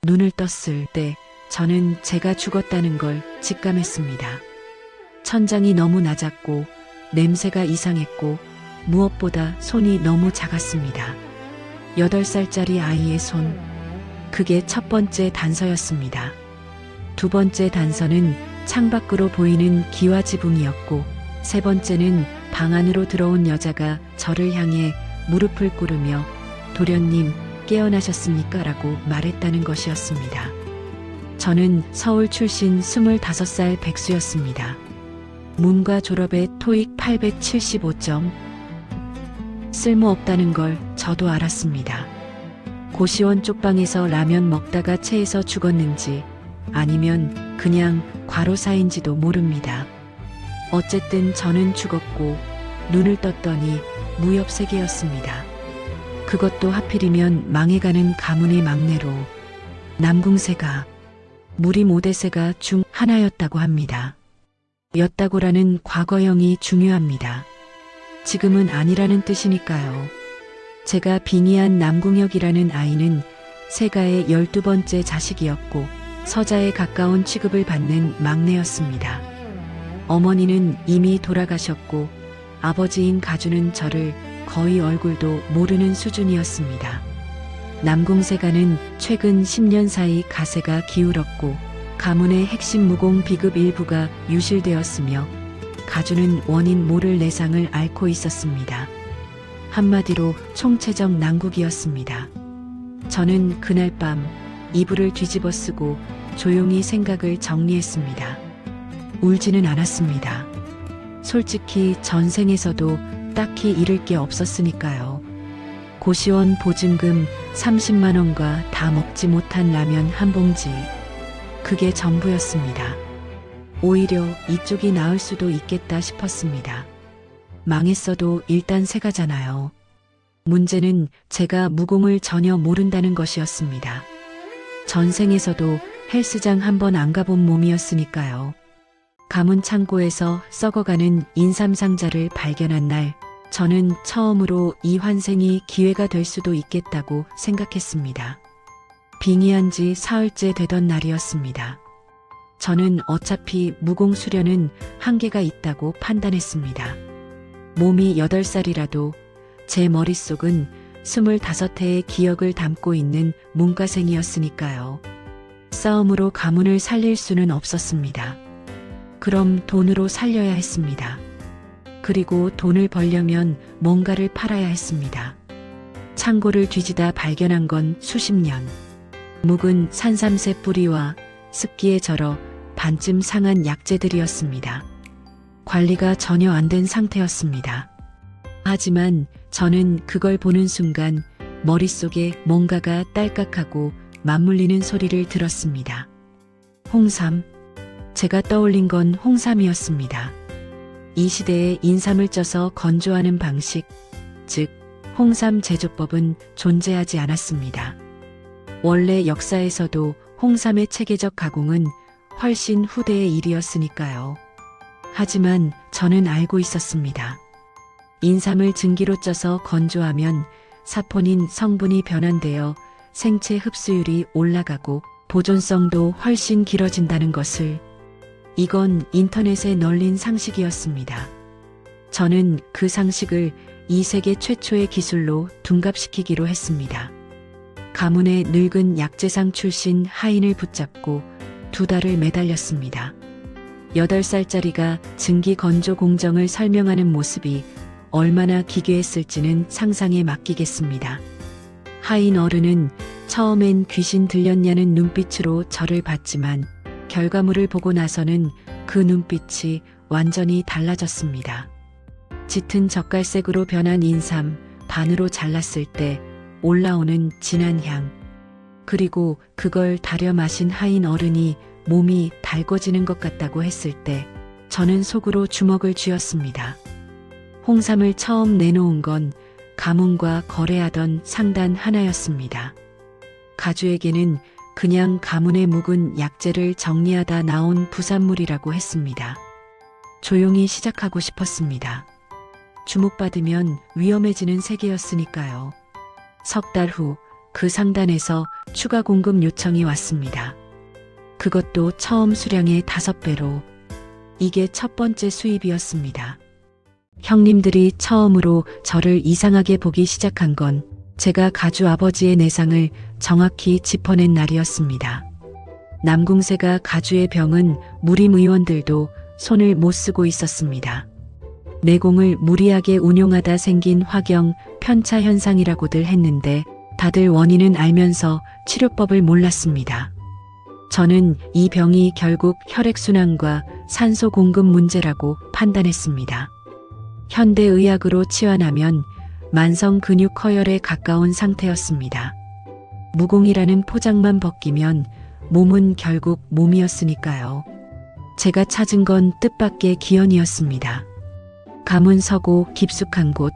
눈을 떴을 때 저는 제가 죽었다는 걸 직감했습니다. 천장이 너무 낮았고 냄새가 이상했고 무엇보다 손이 너무 작았습니다. 8살짜리 아이의 손. 그게 첫 번째 단서였습니다. 두 번째 단서는 창밖으로 보이는 기와지붕이었고 세 번째는 방 안으로 들어온 여자가 저를 향해 무릎을 꿇으며 도련님 깨어나셨습니까? 라고 말했다는 것이었습니다. 저는 서울 출신 25살 백수였습니다. 문과 졸업에 토익 875점. 쓸모없다는 걸 저도 알았습니다. 고시원 쪽방에서 라면 먹다가 체해서 죽었는지 아니면 그냥 과로사인지도 모릅니다. 어쨌든 저는 죽었고 눈을 떴더니 무협세계였습니다. 그것도 하필이면 망해가는 가문의 막내로 남궁세가 무림 5대세가 중 하나였다고 합니다. 였다고라는 과거형이 중요합니다. 지금은 아니라는 뜻이니까요. 제가 빙의한 남궁혁이라는 아이는 세가의 12번째 자식이었고 서자에 가까운 취급을 받는 막내였습니다. 어머니는 이미 돌아가셨고 아버지인 가주는 저를 거의 얼굴도 모르는 수준이었습니다. 남궁세가는 최근 10년 사이 가세가 기울었고 가문의 핵심 무공 비급 일부가 유실되었으며 가주는 원인 모를 내상을 앓고 있었습니다. 한마디로 총체적 난국이었습니다. 저는 그날 밤 이불을 뒤집어 쓰고 조용히 생각을 정리했습니다. 울지는 않았습니다. 솔직히 전생에서도 딱히 잃을 게 없었으니까요. 고시원 보증금 30만 원과 다 먹지 못한 라면 한 봉지. 그게 전부였습니다. 오히려 이쪽이 나을 수도 있겠다 싶었습니다. 망했어도 일단 세가잖아요. 문제는 제가 무공을 전혀 모른다는 것이었습니다. 전생에서도 헬스장 한번 안 가본 몸이었으니까요. 가문 창고에서 썩어가는 인삼상자를 발견한 날, 저는 처음으로 이 환생이 기회가 될 수도 있겠다고 생각했습니다. 빙의한 지 사흘째 되던 날이었습니다. 저는 어차피 무공 수련은 한계가 있다고 판단했습니다. 몸이 8살이라도 제 머릿속은 25해의 기억을 담고 있는 문과생이었으니까요. 싸움으로 가문을 살릴 수는 없었습니다. 그럼 돈으로 살려야 했습니다. 그리고 돈을 벌려면 뭔가를 팔아야 했습니다. 창고를 뒤지다 발견한 건 수십 년. 묵은 산삼새 뿌리와 습기에 절어 반쯤 상한 약재들이었습니다. 관리가 전혀 안 된 상태였습니다. 하지만 저는 그걸 보는 순간 머릿속에 뭔가가 딸깍하고 맞물리는 소리를 들었습니다. 홍삼. 제가 떠올린 건 홍삼이었습니다. 이 시대에 인삼을 쪄서 건조하는 방식, 즉 홍삼 제조법은 존재하지 않았습니다. 원래 역사에서도 홍삼의 체계적 가공은 훨씬 후대의 일이었으니까요. 하지만 저는 알고 있었습니다. 인삼을 증기로 쪄서 건조하면 사포닌 성분이 변환되어 생체 흡수율이 올라가고 보존성도 훨씬 길어진다는 것을. 이건 인터넷에 널린 상식이었습니다. 저는 그 상식을 이 세계 최초의 기술로 둔갑시키기로 했습니다. 가문의 늙은 약재상 출신 하인을 붙잡고 2달을 매달렸습니다. 8살짜리가 증기 건조 공정을 설명하는 모습이 얼마나 기괴했을지는 상상에 맡기겠습니다. 하인 어른은 처음엔 귀신 들렸냐는 눈빛으로 저를 봤지만 결과물을 보고 나서는 그 눈빛이 완전히 달라졌습니다. 짙은 젓갈색으로 변한 인삼 반으로 잘랐을 때 올라오는 진한 향, 그리고 그걸 다려 마신 하인 어른이 몸이 달궈지는 것 같다고 했을 때 저는 속으로 주먹을 쥐었습니다. 홍삼을 처음 내놓은 건 가문과 거래하던 상단 하나였습니다. 가주에게는 그냥 가문의 묵은 약재를 정리하다 나온 부산물이라고 했습니다. 조용히 시작하고 싶었습니다. 주목받으면 위험해지는 세계였으니까요. 3달 후 그 상단에서 추가 공급 요청이 왔습니다. 그것도 처음 수량의 5배로. 이게 첫 번째 수입이었습니다. 형님들이 처음으로 저를 이상하게 보기 시작한 건 제가 가주 아버지의 내상을 정확히 짚어낸 날이었습니다. 남궁세가 가주의 병은 무림 의원들도 손을 못 쓰고 있었습니다. 내공을 무리하게 운용하다 생긴 화경 편차 현상이라고들 했는데 다들 원인은 알면서 치료법을 몰랐습니다. 저는 이 병이 결국 혈액순환과 산소 공급 문제라고 판단했습니다. 현대의학으로 치환하면 만성 근육 허혈에 가까운 상태였습니다. 무공이라는 포장만 벗기면 몸은 결국 몸이었으니까요. 제가 찾은 건 뜻밖의 기연이었습니다. 가문 서고 깊숙한 곳,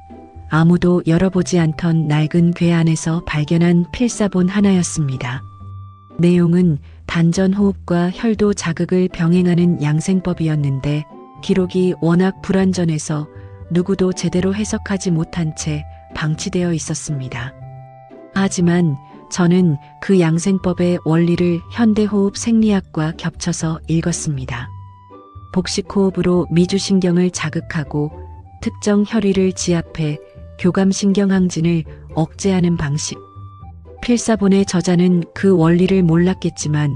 아무도 열어보지 않던 낡은 궤 안에서 발견한 필사본 하나였습니다. 내용은 단전호흡과 혈도 자극을 병행하는 양생법이었는데 기록이 워낙 불완전해서 누구도 제대로 해석하지 못한 채 방치되어 있었습니다. 하지만 저는 그 양생법의 원리를 현대호흡 생리학과 겹쳐서 읽었습니다. 복식호흡으로 미주신경을 자극하고 특정 혈위를 지압해 교감신경 항진을 억제하는 방식. 필사본의 저자는 그 원리를 몰랐겠지만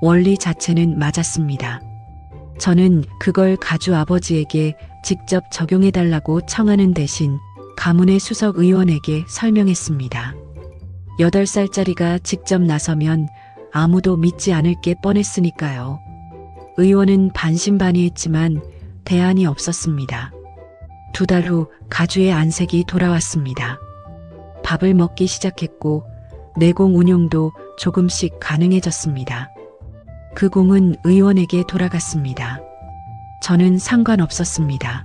원리 자체는 맞았습니다. 저는 그걸 가주 아버지에게 직접 적용해달라고 청하는 대신 가문의 수석 의원에게 설명했습니다. 8살짜리가 직접 나서면 아무도 믿지 않을 게 뻔했으니까요. 의원은 반신반의했지만 대안이 없었습니다. 2달 후 가주의 안색이 돌아왔습니다. 밥을 먹기 시작했고 내공 운용도 조금씩 가능해졌습니다. 그 공은 의원에게 돌아갔습니다. 저는 상관없었습니다.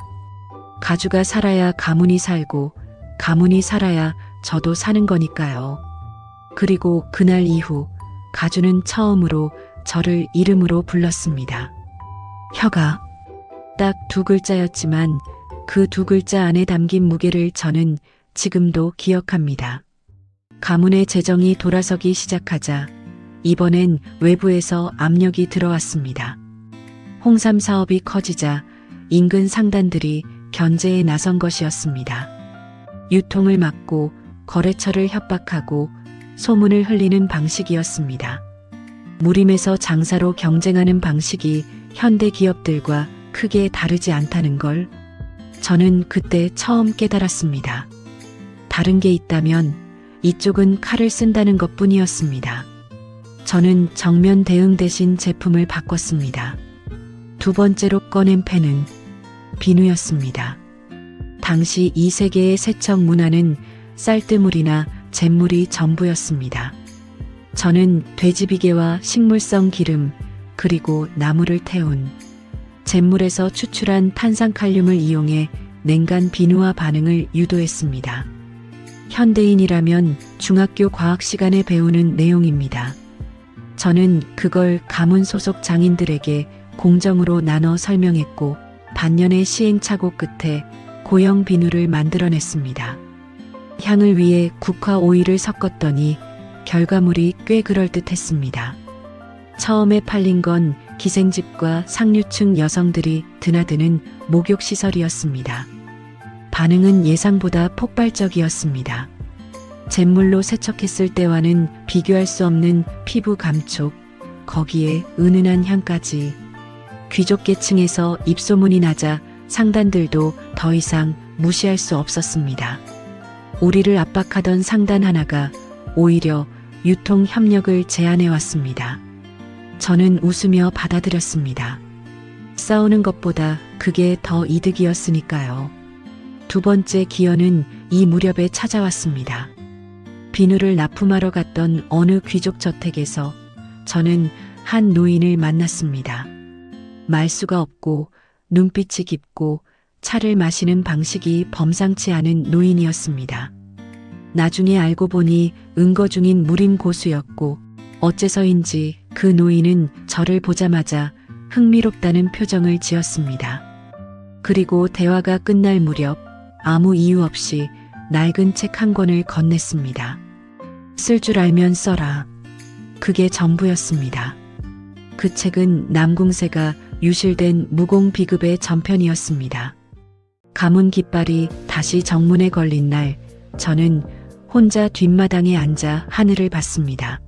가주가 살아야 가문이 살고 가문이 살아야 저도 사는 거니까요. 그리고 그날 이후 가주는 처음으로 저를 이름으로 불렀습니다. 혀가. 딱 2글자였지만 그 2글자 안에 담긴 무게를 저는 지금도 기억합니다. 가문의 재정이 돌아서기 시작하자 이번엔 외부에서 압력이 들어왔습니다. 홍삼 사업이 커지자 인근 상단들이 견제에 나선 것이었습니다. 유통을 막고 거래처를 협박하고 소문을 흘리는 방식이었습니다. 무림에서 장사로 경쟁하는 방식이 현대 기업들과 크게 다르지 않다는 걸 저는 그때 처음 깨달았습니다. 다른 게 있다면 이쪽은 칼을 쓴다는 것뿐이었습니다. 저는 정면 대응 대신 제품을 바꿨습니다. 2번째로 꺼낸 펜은 비누였습니다. 당시 이 세계의 세척 문화는 쌀뜨물이나 잿물이 전부였습니다. 저는 돼지비계와 식물성 기름 그리고 나무를 태운 잿물에서 추출한 탄산칼륨을 이용해 냉간 비누화 반응을 유도했습니다. 현대인이라면 중학교 과학 시간에 배우는 내용입니다. 저는 그걸 가문 소속 장인들에게 공정으로 나눠 설명했고 반년의 시행착오 끝에 고형 비누를 만들어냈습니다. 향을 위해 국화 오일을 섞었더니 결과물이 꽤 그럴듯했습니다. 처음에 팔린 건 기생집과 상류층 여성들이 드나드는 목욕시설이었습니다. 반응은 예상보다 폭발적이었습니다. 잿물로 세척했을 때와는 비교할 수 없는 피부 감촉, 거기에 은은한 향까지. 귀족계층에서 입소문이 나자 상단들도 더 이상 무시할 수 없었습니다. 우리를 압박하던 상단 하나가 오히려 유통 협력을 제안해 왔습니다. 저는 웃으며 받아들였습니다. 싸우는 것보다 그게 더 이득이었으니까요. 2번째 기연은 이 무렵에 찾아왔습니다. 비누를 납품하러 갔던 어느 귀족 저택에서 저는 한 노인을 만났습니다. 말수가 없고 눈빛이 깊고 차를 마시는 방식이 범상치 않은 노인이었습니다. 나중에 알고 보니 은거 중인 무림 고수였고 어째서인지 그 노인은 저를 보자마자 흥미롭다는 표정을 지었습니다. 그리고 대화가 끝날 무렵 아무 이유 없이 낡은 책 한 권을 건넸습니다. 쓸 줄 알면 써라. 그게 전부였습니다. 그 책은 남궁세가 유실된 무공 비급의 전편이었습니다. 가문 깃발이 다시 정문에 걸린 날, 저는 혼자 뒷마당에 앉아 하늘을 봤습니다.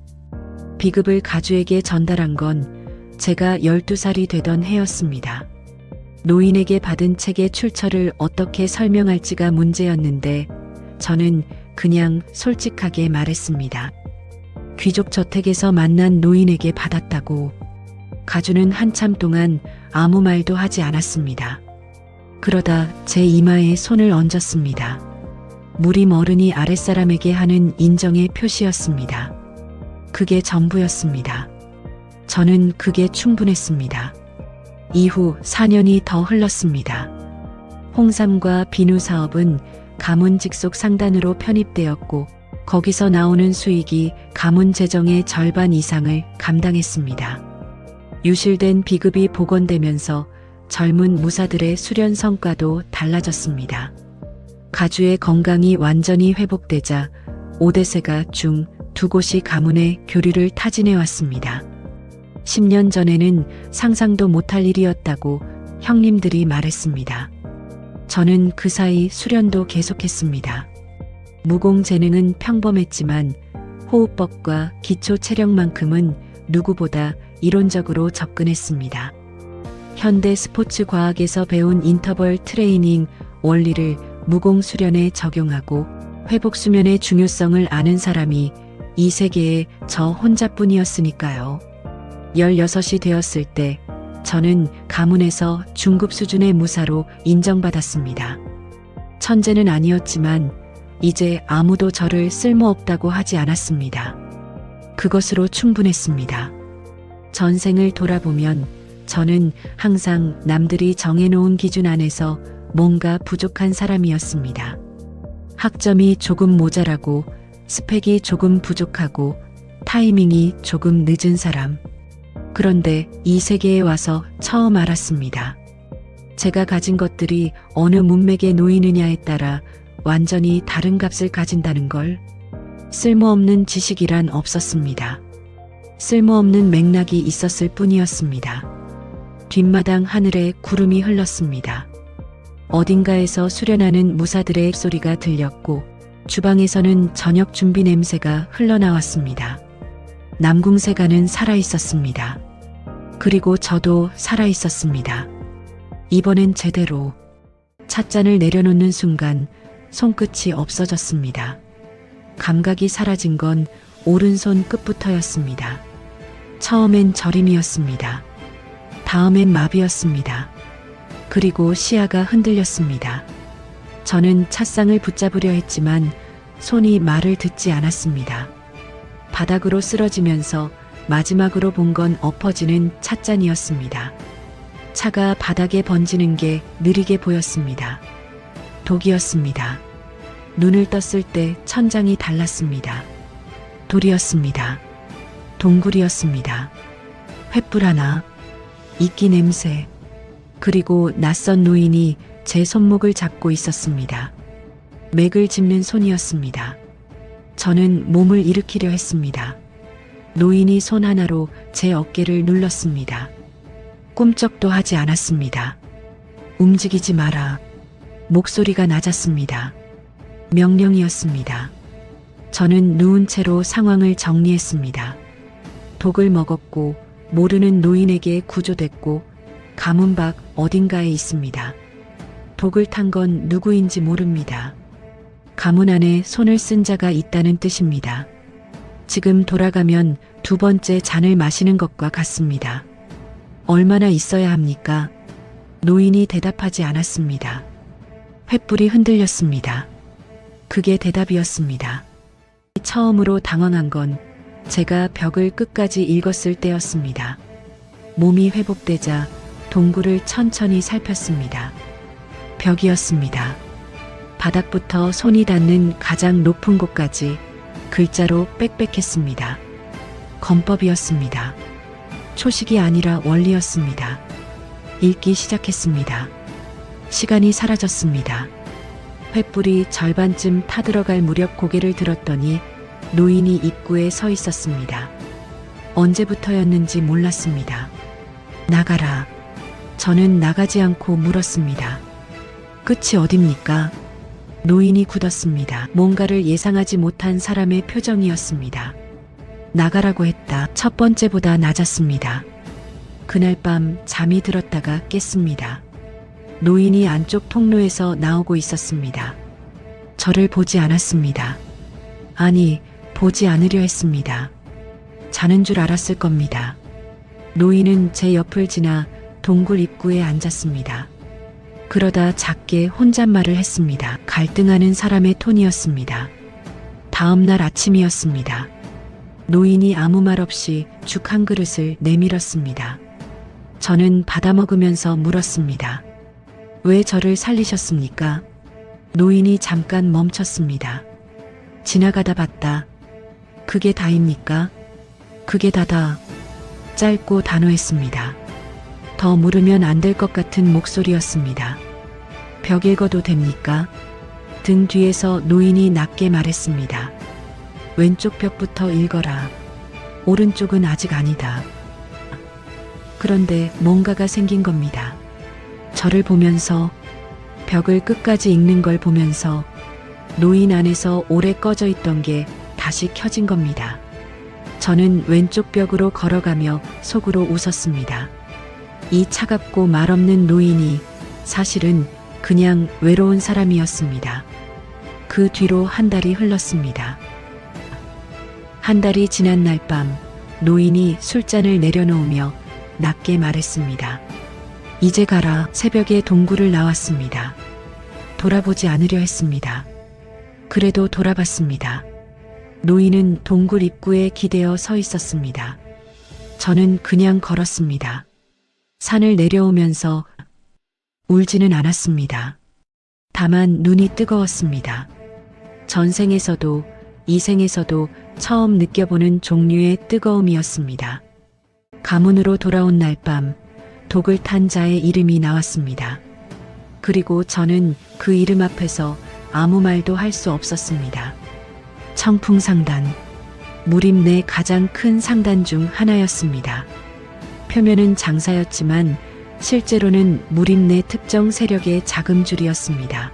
비급을 가주에게 전달한 건 제가 12살이 되던 해였습니다. 노인에게 받은 책의 출처를 어떻게 설명할지가 문제였는데 저는 그냥 솔직하게 말했습니다. 귀족 저택에서 만난 노인에게 받았다고. 가주는 한참 동안 아무 말도 하지 않았습니다. 그러다 제 이마에 손을 얹었습니다. 무림 어른이 아랫사람에게 하는 인정의 표시였습니다. 그게 전부였습니다. 저는 그게 충분했습니다. 이후 4년이 더 흘렀습니다. 홍삼과 비누 사업은 가문 직속 상단으로 편입되었고 거기서 나오는 수익이 가문 재정의 절반 이상을 감당했습니다. 유실된 비급이 복원되면서 젊은 무사들의 수련 성과도 달라졌습니다. 가주의 건강이 완전히 회복되자 오대세가 중 두 곳이 가문의 교류를 타진해 왔습니다. 10년 전에는 상상도 못할 일이었다고 형님들이 말했습니다. 저는 그 사이 수련도 계속했습니다. 무공 재능은 평범했지만 호흡법과 기초 체력만큼은 누구보다 이론적으로 접근했습니다. 현대 스포츠 과학에서 배운 인터벌 트레이닝 원리를 무공 수련에 적용하고 회복 수면의 중요성을 아는 사람이 이 세계에 저 혼자뿐이었으니까요. 16이 되었을 때 저는 가문에서 중급 수준의 무사로 인정받았습니다. 천재는 아니었지만 이제 아무도 저를 쓸모없다고 하지 않았습니다. 그것으로 충분했습니다. 전생을 돌아보면 저는 항상 남들이 정해놓은 기준 안에서 뭔가 부족한 사람이었습니다. 학점이 조금 모자라고 스펙이 조금 부족하고 타이밍이 조금 늦은 사람. 그런데 이 세계에 와서 처음 알았습니다. 제가 가진 것들이 어느 문맥에 놓이느냐에 따라 완전히 다른 값을 가진다는 걸. 쓸모없는 지식이란 없었습니다. 쓸모없는 맥락이 있었을 뿐이었습니다. 뒷마당 하늘에 구름이 흘렀습니다. 어딘가에서 수련하는 무사들의 소리가 들렸고 주방에서는 저녁 준비 냄새가 흘러나왔습니다. 남궁세가는 살아있었습니다. 그리고 저도 살아있었습니다. 이번엔 제대로. 찻잔을 내려놓는 순간 손끝이 없어졌습니다. 감각이 사라진 건 오른손 끝부터였습니다. 처음엔 저림이었습니다. 다음엔 마비였습니다. 그리고 시야가 흔들렸습니다. 저는 찻상을 붙잡으려 했지만 손이 말을 듣지 않았습니다. 바닥으로 쓰러지면서 마지막으로 본 건 엎어지는 찻잔이었습니다. 차가 바닥에 번지는 게 느리게 보였습니다. 독이었습니다. 눈을 떴을 때 천장이 달랐습니다. 돌이었습니다. 동굴이었습니다. 횃불 하나, 이끼 냄새, 그리고 낯선 노인이 제 손목을 잡고 있었습니다. 맥을 짚는 손이었습니다. 저는 몸을 일으키려 했습니다. 노인이 손 하나로 제 어깨를 눌렀습니다. 꿈쩍도 하지 않았습니다. 움직이지 마라. 목소리가 낮았습니다. 명령이었습니다. 저는 누운 채로 상황을 정리했습니다. 독을 먹었고 모르는 노인에게 구조됐고 가문 밖 어딘가에 있습니다. 독을 탄 건 누구인지 모릅니다. 가문 안에 손을 쓴 자가 있다는 뜻입니다. 지금 돌아가면 두 번째 잔을 마시는 것과 같습니다. 얼마나 있어야 합니까? 노인이 대답하지 않았습니다. 횃불이 흔들렸습니다. 그게 대답이었습니다. 처음으로 당황한 건 제가 벽을 끝까지 읽었을 때였습니다. 몸이 회복되자 동굴을 천천히 살폈습니다. 벽이었습니다. 바닥부터 손이 닿는 가장 높은 곳까지 글자로 빽빽했습니다. 검법이었습니다. 초식이 아니라 원리였습니다. 읽기 시작했습니다. 시간이 사라졌습니다. 횃불이 절반쯤 타들어갈 무렵 고개를 들었더니 노인이 입구에 서 있었습니다. 언제부터였는지 몰랐습니다. 나가라. 저는 나가지 않고 물었습니다. 끝이 어딥니까? 노인이 굳었습니다. 뭔가를 예상하지 못한 사람의 표정이었습니다. 나가라고 했다. 첫 번째보다 낮았습니다. 그날 밤 잠이 들었다가 깼습니다. 노인이 안쪽 통로에서 나오고 있었습니다. 저를 보지 않았습니다. 아니, 보지 않으려 했습니다. 자는 줄 알았을 겁니다. 노인은 제 옆을 지나 동굴 입구에 앉았습니다. 그러다 작게 혼잣말을 했습니다. 갈등하는 사람의 톤이었습니다. 다음 날 아침이었습니다. 노인이 아무 말 없이 죽 한 그릇을 내밀었습니다. 저는 받아먹으면서 물었습니다. 왜 저를 살리셨습니까? 노인이 잠깐 멈췄습니다. 지나가다 봤다. 그게 다입니까? 그게 다다. 짧고 단호했습니다. 더 물으면 안 될 것 같은 목소리였습니다. 벽 읽어도 됩니까? 등 뒤에서 노인이 낮게 말했습니다. 왼쪽 벽부터 읽어라. 오른쪽은 아직 아니다. 그런데 뭔가가 생긴 겁니다. 저를 보면서, 벽을 끝까지 읽는 걸 보면서 노인 안에서 오래 꺼져 있던 게 다시 켜진 겁니다. 저는 왼쪽 벽으로 걸어가며 속으로 웃었습니다. 이 차갑고 말없는 노인이 사실은 그냥 외로운 사람이었습니다. 그 뒤로 한 달이 흘렀습니다. 한 달이 지난 날 밤 노인이 술잔을 내려놓으며 낮게 말했습니다. 이제 가라. 새벽에 동굴을 나왔습니다. 돌아보지 않으려 했습니다. 그래도 돌아봤습니다. 노인은 동굴 입구에 기대어 서 있었습니다. 저는 그냥 걸었습니다. 산을 내려오면서 울지는 않았습니다. 다만 눈이 뜨거웠습니다. 전생에서도 이 생에서도 처음 느껴보는 종류의 뜨거움이었습니다. 가문으로 돌아온 날 밤 독을 탄 자의 이름이 나왔습니다. 그리고 저는 그 이름 앞에서 아무 말도 할 수 없었습니다. 청풍상단, 무림 내 가장 큰 상단 중 하나였습니다. 표면은 장사였지만 실제로는 무림 내 특정 세력의 자금줄이었습니다.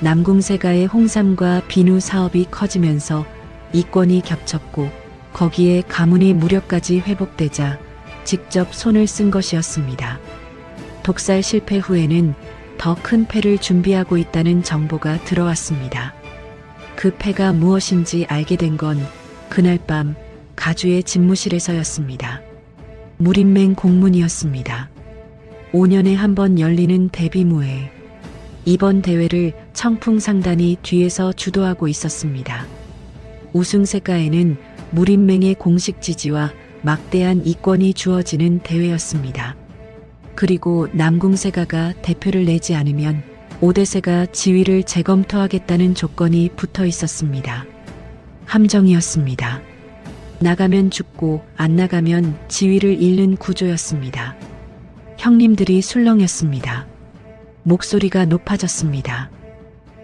남궁세가의 홍삼과 비누 사업이 커지면서 이권이 겹쳤고 거기에 가문의 무력까지 회복되자 직접 손을 쓴 것이었습니다. 독살 실패 후에는 더 큰 패를 준비하고 있다는 정보가 들어왔습니다. 그 패가 무엇인지 알게 된 건 그날 밤 가주의 집무실에서였습니다. 무림맹 공문이었습니다. 5년에 한 번 열리는 대비무회. 이번 대회를 청풍상단이 뒤에서 주도하고 있었습니다. 우승세가에는 무림맹의 공식 지지와 막대한 이권이 주어지는 대회였습니다. 그리고 남궁세가가 대표를 내지 않으면 오대세가 지위를 재검토하겠다는 조건이 붙어 있었습니다. 함정이었습니다. 나가면 죽고 안 나가면 지위를 잃는 구조였습니다. 형님들이 술렁였습니다. 목소리가 높아졌습니다.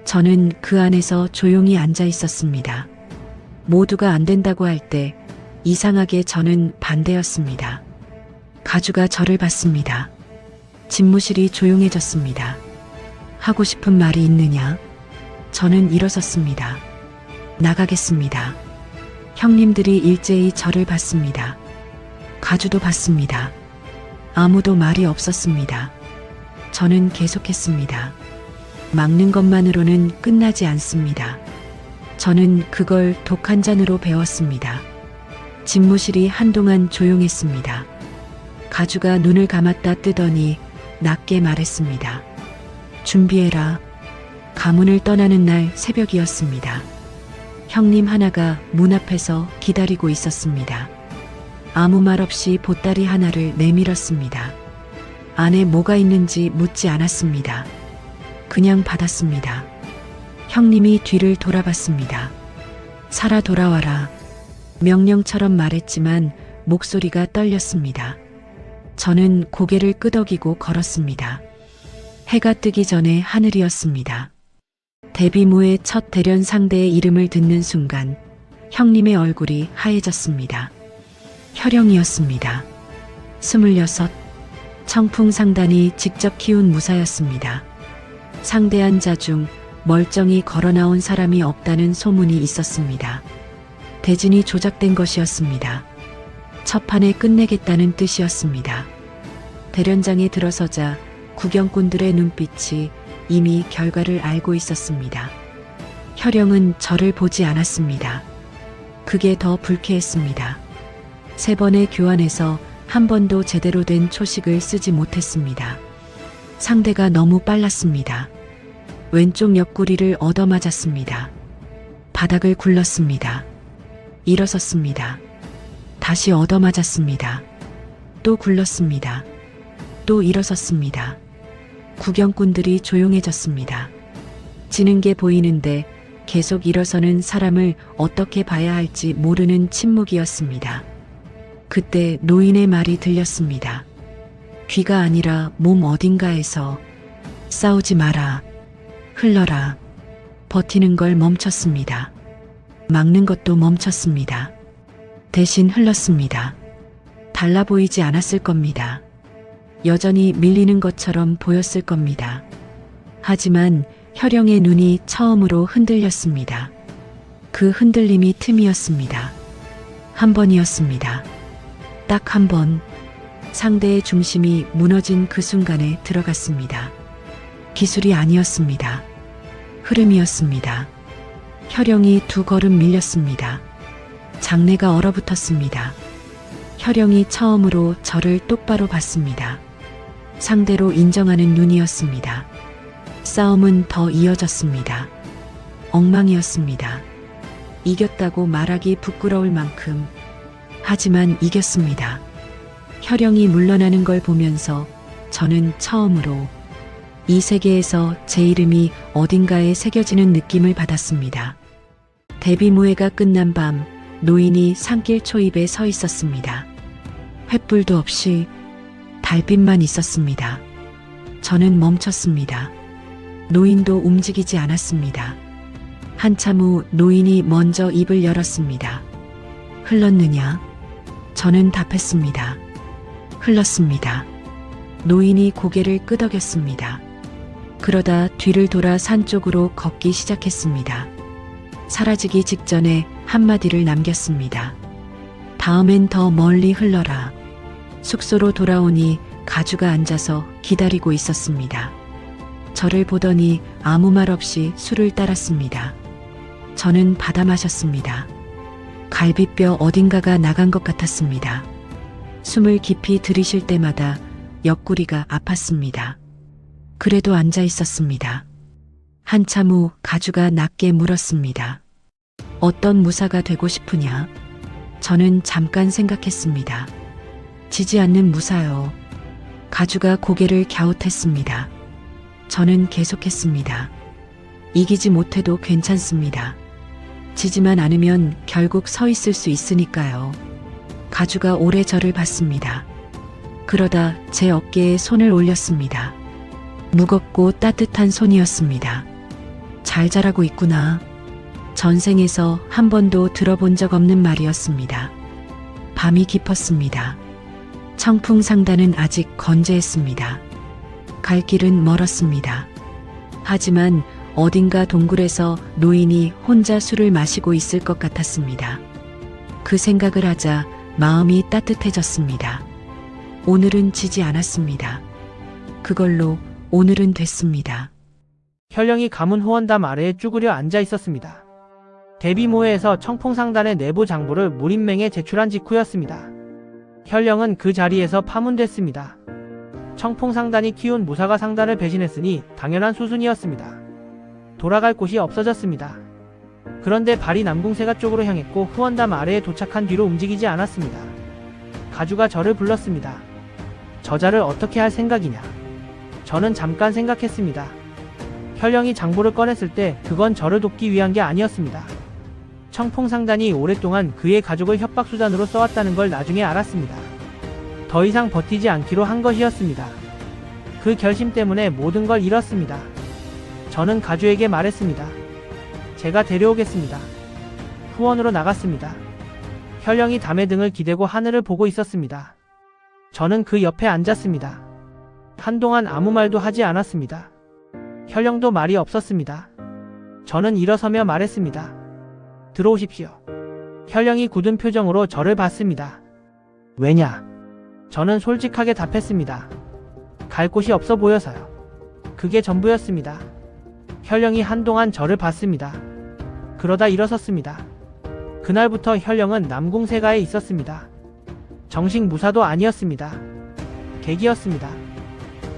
저는 그 안에서 조용히 앉아 있었습니다. 모두가 안 된다고 할 때 이상하게 저는 반대였습니다. 가주가 저를 봤습니다. 집무실이 조용해졌습니다. 하고 싶은 말이 있느냐? 저는 일어섰습니다. 나가겠습니다. 형님들이 일제히 저를 봤습니다. 가주도 봤습니다. 아무도 말이 없었습니다. 저는 계속했습니다. 막는 것만으로는 끝나지 않습니다. 저는 그걸 독 한 잔으로 배웠습니다. 집무실이 한동안 조용했습니다. 가주가 눈을 감았다 뜨더니 낮게 말했습니다. 준비해라. 가문을 떠나는 날 새벽이었습니다. 형님 하나가 문 앞에서 기다리고 있었습니다. 아무 말 없이 보따리 하나를 내밀었습니다. 안에 뭐가 있는지 묻지 않았습니다. 그냥 받았습니다. 형님이 뒤를 돌아봤습니다. 살아 돌아와라. 명령처럼 말했지만 목소리가 떨렸습니다. 저는 고개를 끄덕이고 걸었습니다. 해가 뜨기 전에 하늘이었습니다. 데뷔무의 첫 대련 상대의 이름을 듣는 순간 형님의 얼굴이 하얘졌습니다. 혈영이었습니다. 26, 청풍상단이 직접 키운 무사였습니다. 상대한 자 중 멀쩡히 걸어나온 사람이 없다는 소문이 있었습니다. 대진이 조작된 것이었습니다. 첫 판에 끝내겠다는 뜻이었습니다. 대련장에 들어서자 구경꾼들의 눈빛이 이미 결과를 알고 있었습니다. 혈영은 저를 보지 않았습니다. 그게 더 불쾌했습니다. 3번의 교환에서 한 번도 제대로 된 초식을 쓰지 못했습니다. 상대가 너무 빨랐습니다. 왼쪽 옆구리를 얻어맞았습니다. 바닥을 굴렀습니다. 일어섰습니다. 다시 얻어맞았습니다. 또 굴렀습니다. 또 일어섰습니다. 구경꾼들이 조용해졌습니다. 지는 게 보이는데 계속 일어서는 사람을 어떻게 봐야 할지 모르는 침묵이었습니다. 그때 노인의 말이 들렸습니다. 귀가 아니라 몸 어딘가에서 싸우지 마라, 흘러라. 버티는 걸 멈췄습니다. 막는 것도 멈췄습니다. 대신 흘렀습니다. 달라 보이지 않았을 겁니다. 여전히 밀리는 것처럼 보였을 겁니다. 하지만 혈영의 눈이 처음으로 흔들렸습니다. 그 흔들림이 틈이었습니다. 한 번이었습니다. 딱 한 번. 상대의 중심이 무너진 그 순간에 들어갔습니다. 기술이 아니었습니다. 흐름이었습니다. 혈영이 2 걸음 밀렸습니다. 장내가 얼어붙었습니다. 혈영이 처음으로 저를 똑바로 봤습니다. 상대로 인정하는 눈이었습니다. 싸움은 더 이어졌습니다. 엉망이었습니다. 이겼다고 말하기 부끄러울 만큼. 하지만 이겼습니다. 혈영이 물러나는 걸 보면서 저는 처음으로 이 세계에서 제 이름이 어딘가에 새겨지는 느낌을 받았습니다. 데뷔무예가 끝난 밤, 노인이 산길 초입에 서 있었습니다. 횃불도 없이 달빛만 있었습니다. 저는 멈췄습니다. 노인도 움직이지 않았습니다. 한참 후 노인이 먼저 입을 열었습니다. 흘렀느냐? 저는 답했습니다. 흘렀습니다. 노인이 고개를 끄덕였습니다. 그러다 뒤를 돌아 산 쪽으로 걷기 시작했습니다. 사라지기 직전에 한마디를 남겼습니다. 다음엔 더 멀리 흘러라. 숙소로 돌아오니 가주가 앉아서 기다리고 있었습니다. 저를 보더니 아무 말 없이 술을 따랐습니다. 저는 받아 마셨습니다. 갈비뼈 어딘가가 나간 것 같았습니다. 숨을 깊이 들이쉴 때마다 옆구리가 아팠습니다. 그래도 앉아 있었습니다. 한참 후 가주가 낮게 물었습니다. 어떤 무사가 되고 싶으냐? 저는 잠깐 생각했습니다. 지지 않는 무사요. 가주가 고개를 갸웃했습니다. 저는 계속했습니다. 이기지 못해도 괜찮습니다. 지지만 않으면 결국 서 있을 수 있으니까요. 가주가 오래 저를 봤습니다. 그러다 제 어깨에 손을 올렸습니다. 무겁고 따뜻한 손이었습니다. 잘 자라고 있구나. 전생에서 한 번도 들어본 적 없는 말이었습니다. 밤이 깊었습니다. 청풍상단은 아직 건재했습니다. 갈 길은 멀었습니다. 하지만 어딘가 동굴에서 노인이 혼자 술을 마시고 있을 것 같았습니다. 그 생각을 하자 마음이 따뜻해졌습니다. 오늘은 지지 않았습니다. 그걸로 오늘은 됐습니다. 혈령이 가문 후원담 아래에 쭈그려 앉아 있었습니다. 데뷔모회에서 청풍상단의 내부 장부를 무림맹에 제출한 직후였습니다. 혈령은 그 자리에서 파문됐습니다. 청풍상단이 키운 무사가 상단을 배신했으니 당연한 수순이었습니다. 돌아갈 곳이 없어졌습니다. 그런데 발이 남궁세가 쪽으로 향했고 후원담 아래에 도착한 뒤로 움직이지 않았습니다. 가주가 저를 불렀습니다. 저자를 어떻게 할 생각이냐? 저는 잠깐 생각했습니다. 혈령이 장부를 꺼냈을 때 그건 저를 돕기 위한 게 아니었습니다. 청풍상단이 오랫동안 그의 가족을 협박수단으로 써왔다는 걸 나중에 알았습니다. 더 이상 버티지 않기로 한 것이었습니다. 그 결심 때문에 모든 걸 잃었습니다. 저는 가주에게 말했습니다. 제가 데려오겠습니다. 후원으로 나갔습니다. 현령이 담에 등을 기대고 하늘을 보고 있었습니다. 저는 그 옆에 앉았습니다. 한동안 아무 말도 하지 않았습니다. 현령도 말이 없었습니다. 저는 일어서며 말했습니다. 들어오십시오. 현령이 굳은 표정으로 저를 봤습니다. 왜냐? 저는 솔직하게 답했습니다. 갈 곳이 없어 보여서요. 그게 전부였습니다. 현령이 한동안 저를 봤습니다. 그러다 일어섰습니다. 그날부터 현령은 남궁세가에 있었습니다. 정식 무사도 아니었습니다. 객이었습니다.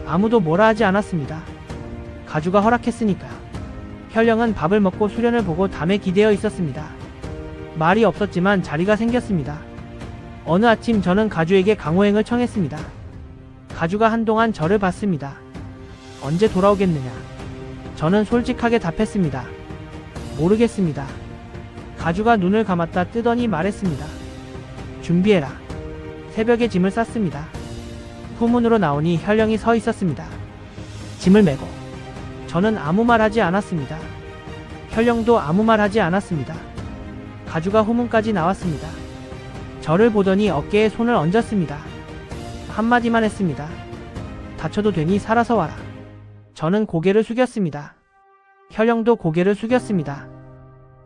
아무도 뭐라 하지 않았습니다. 가주가 허락했으니까요. 현령은 밥을 먹고 수련을 보고 담에 기대어 있었습니다. 말이 없었지만 자리가 생겼습니다. 어느 아침 저는 가주에게 강호행을 청했습니다. 가주가 한동안 저를 봤습니다. 언제 돌아오겠느냐? 저는 솔직하게 답했습니다. 모르겠습니다. 가주가 눈을 감았다 뜨더니 말했습니다. 준비해라. 새벽에 짐을 쌌습니다. 후문으로 나오니 현령이 서 있었습니다. 짐을 메고. 저는 아무 말 하지 않았습니다. 현령도 아무 말 하지 않았습니다. 가주가 후문까지 나왔습니다. 저를 보더니 어깨에 손을 얹었습니다. 한마디만 했습니다. 다쳐도 되니 살아서 와라. 저는 고개를 숙였습니다. 현령도 고개를 숙였습니다.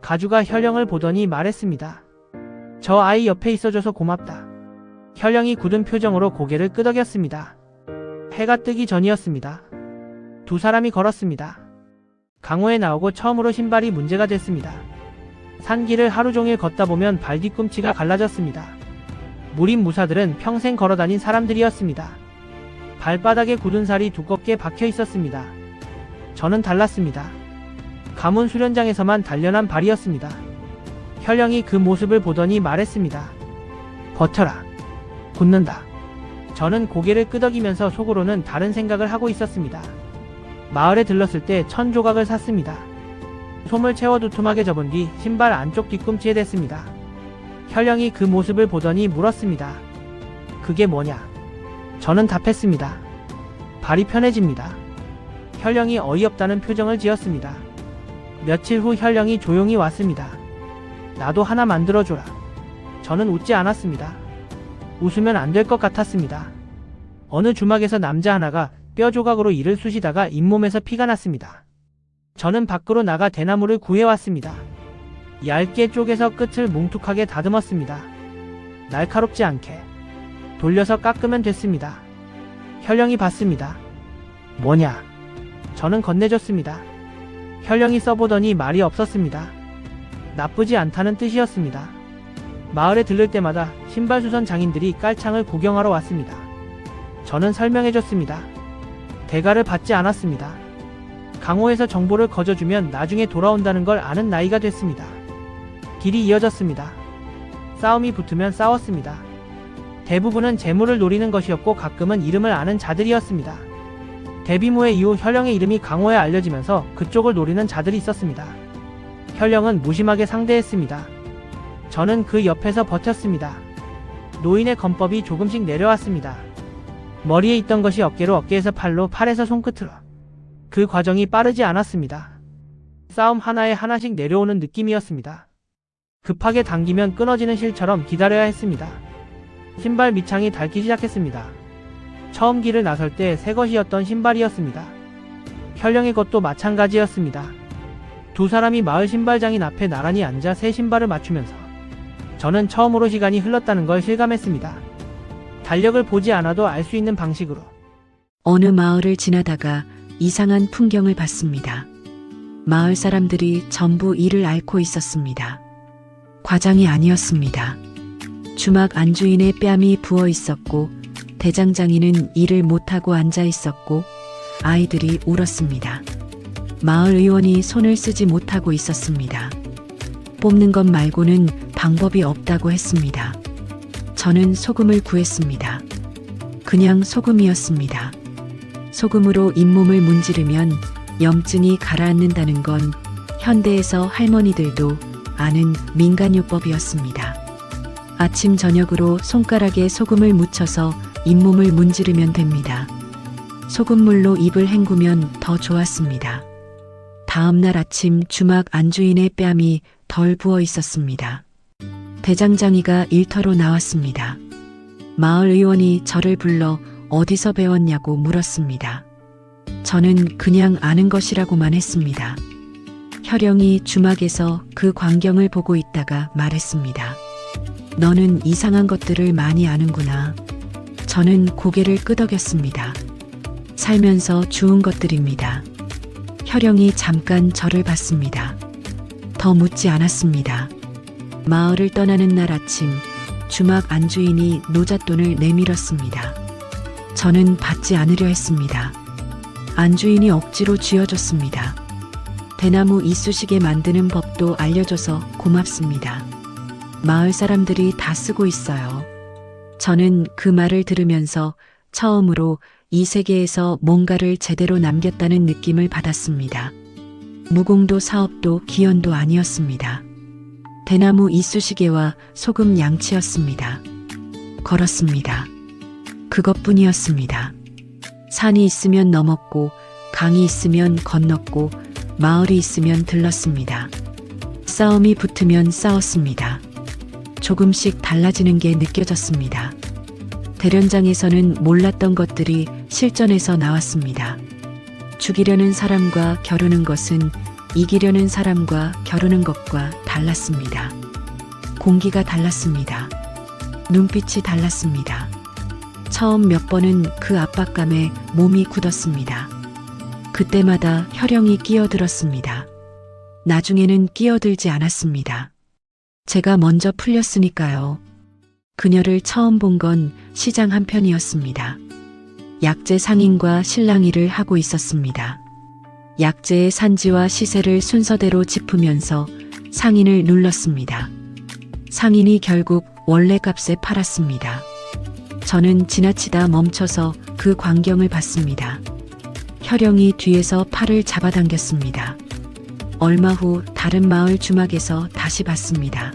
가주가 현령을 보더니 말했습니다. 저 아이 옆에 있어줘서 고맙다. 현령이 굳은 표정으로 고개를 끄덕였습니다. 해가 뜨기 전이었습니다. 두 사람이 걸었습니다. 강호에 나오고 처음으로 신발이 문제가 됐습니다. 산길을 하루 종일 걷다 보면 발 뒤꿈치가 갈라졌습니다. 무림 무사들은 평생 걸어다닌 사람들이었습니다. 발바닥에 굳은 살이 두껍게 박혀 있었습니다. 저는 달랐습니다. 가문 수련장에서만 단련한 발이었습니다. 현령이 그 모습을 보더니 말했습니다. 버텨라. 굳는다. 저는 고개를 끄덕이면서 속으로는 다른 생각을 하고 있었습니다. 마을에 들렀을 때 1000조각을 샀습니다. 솜을 채워 두툼하게 접은 뒤 신발 안쪽 뒤꿈치에 댔습니다. 현령이 그 모습을 보더니 물었습니다. 그게 뭐냐? 저는 답했습니다. 발이 편해집니다. 현령이 어이없다는 표정을 지었습니다. 며칠 후 현령이 조용히 왔습니다. 나도 하나 만들어줘라. 저는 웃지 않았습니다. 웃으면 안 될 것 같았습니다. 어느 주막에서 남자 하나가 뼈 조각으로 이를 쑤시다가 잇몸에서 피가 났습니다. 저는 밖으로 나가 대나무를 구해왔습니다. 얇게 쪼개서 끝을 뭉툭하게 다듬었습니다. 날카롭지 않게 돌려서 깎으면 됐습니다. 현령이 봤습니다. 뭐냐? 저는 건네줬습니다. 현령이 써보더니 말이 없었습니다. 나쁘지 않다는 뜻이었습니다. 마을에 들를 때마다 신발수선 장인들이 깔창을 구경하러 왔습니다. 저는 설명해줬습니다. 대가를 받지 않았습니다. 강호에서 정보를 거저주면 나중에 돌아온다는 걸 아는 나이가 됐습니다. 길이 이어졌습니다. 싸움이 붙으면 싸웠습니다. 대부분은 재물을 노리는 것이었고 가끔은 이름을 아는 자들이었습니다. 데뷔무회 이후 현령의 이름이 강호에 알려지면서 그쪽을 노리는 자들이 있었습니다. 현령은 무심하게 상대했습니다. 저는 그 옆에서 버텼습니다. 노인의 건법이 조금씩 내려왔습니다. 머리에 있던 것이 어깨로, 어깨에서 팔로, 팔에서 손끝으로. 그 과정이 빠르지 않았습니다. 싸움 하나에 하나씩 내려오는 느낌이었습니다. 급하게 당기면 끊어지는 실처럼 기다려야 했습니다. 신발 밑창이 닳기 시작했습니다. 처음 길을 나설 때 새 것이었던 신발이었습니다. 현령의 것도 마찬가지였습니다. 두 사람이 마을 신발장인 앞에 나란히 앉아 새 신발을 맞추면서 저는 처음으로 시간이 흘렀다는 걸 실감했습니다. 달력을 보지 않아도 알 수 있는 방식으로. 어느 마을을 지나다가 이상한 풍경을 봤습니다. 마을 사람들이 전부 이를 앓고 있었습니다. 과장이 아니었습니다. 주막 안주인의 뺨이 부어 있었고 대장장이는 일을 못하고 앉아 있었고 아이들이 울었습니다. 마을 의원이 손을 쓰지 못하고 있었습니다. 뽑는 것 말고는 방법이 없다고 했습니다. 저는 소금을 구했습니다. 그냥 소금이었습니다. 소금으로 잇몸을 문지르면 염증이 가라앉는다는 건 현대에서 할머니들도 아는 민간요법이었습니다. 아침 저녁으로 손가락에 소금을 묻혀서 잇몸을 문지르면 됩니다. 소금물로 입을 헹구면 더 좋았습니다. 다음 날 아침 주막 안주인의 뺨이 덜 부어 있었습니다. 대장장이가 일터로 나왔습니다. 마을 의원이 저를 불러 어디서 배웠냐고 물었습니다. 저는 그냥 아는 것이라고만 했습니다. 혈영이 주막에서 그 광경을 보고 있다가 말했습니다. 너는 이상한 것들을 많이 아는구나. 저는 고개를 끄덕였습니다. 살면서 주운 것들입니다. 혈영이 잠깐 저를 봤습니다. 더 묻지 않았습니다. 마을을 떠나는 날 아침, 주막 안주인이 노잣돈을 내밀었습니다. 저는 받지 않으려 했습니다. 안주인이 억지로 쥐어줬습니다. 대나무 이쑤시개 만드는 법도 알려줘서 고맙습니다. 마을 사람들이 다 쓰고 있어요. 저는 그 말을 들으면서 처음으로 이 세계에서 뭔가를 제대로 남겼다는 느낌을 받았습니다. 무공도 사업도 기연도 아니었습니다. 대나무 이쑤시개와 소금 양치였습니다. 걸었습니다. 그것뿐이었습니다. 산이 있으면 넘었고 강이 있으면 건넜고 마을이 있으면 들렀습니다. 싸움이 붙으면 싸웠습니다. 조금씩 달라지는 게 느껴졌습니다. 대련장에서는 몰랐던 것들이 실전에서 나왔습니다. 죽이려는 사람과 겨루는 것은 이기려는 사람과 겨루는 것과 달랐습니다. 공기가 달랐습니다. 눈빛이 달랐습니다. 처음 몇 번은 그 압박감에 몸이 굳었습니다. 그때마다 혈영이 끼어들었습니다. 나중에는 끼어들지 않았습니다. 제가 먼저 풀렸으니까요. 그녀를 처음 본 건 시장 한편이었습니다. 약재 상인과 실랑이를 하고 있었습니다. 약재의 산지와 시세를 순서대로 짚으면서 상인을 눌렀습니다. 상인이 결국 원래 값에 팔았습니다. 저는 지나치다 멈춰서 그 광경을 봤습니다. 혈영이 뒤에서 팔을 잡아당겼습니다. 얼마 후 다른 마을 주막에서 다시 봤습니다.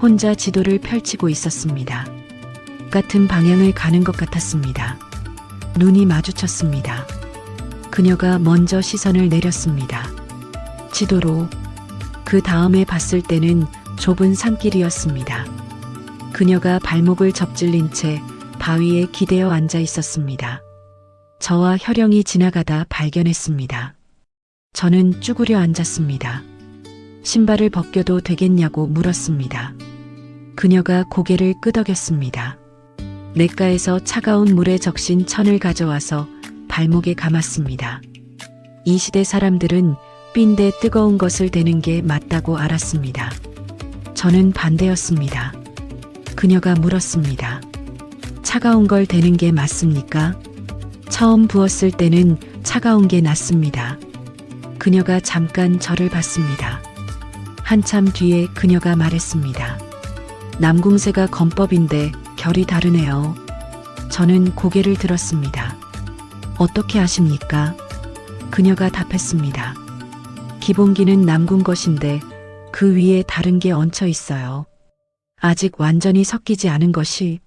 혼자 지도를 펼치고 있었습니다. 같은 방향을 가는 것 같았습니다. 눈이 마주쳤습니다. 그녀가 먼저 시선을 내렸습니다. 지도로. 그 다음에 봤을 때는 좁은 산길이었습니다. 그녀가 발목을 접질린 채 바위에 기대어 앉아 있었습니다. 저와 혈영이 지나가다 발견했습니다. 저는 쭈그려 앉았습니다. 신발을 벗겨도 되겠냐고 물었습니다. 그녀가 고개를 끄덕였습니다. 냇가에서 차가운 물에 적신 천을 가져와서 발목에 감았습니다. 이 시대 사람들은 삔데 뜨거운 것을 대는 게 맞다고 알았습니다. 저는 반대였습니다. 그녀가 물었습니다. 차가운 걸 대는 게 맞습니까? 처음 부었을 때는 차가운 게 낫습니다. 그녀가 잠깐 저를 봤습니다. 한참 뒤에 그녀가 말했습니다. 남궁세가 건법인데 결이 다르네요. 저는 고개를 들었습니다. 어떻게 아십니까? 그녀가 답했습니다. 기본기는 남궁 것인데 그 위에 다른 게 얹혀 있어요. 아직 완전히 섞이지 않은 것이.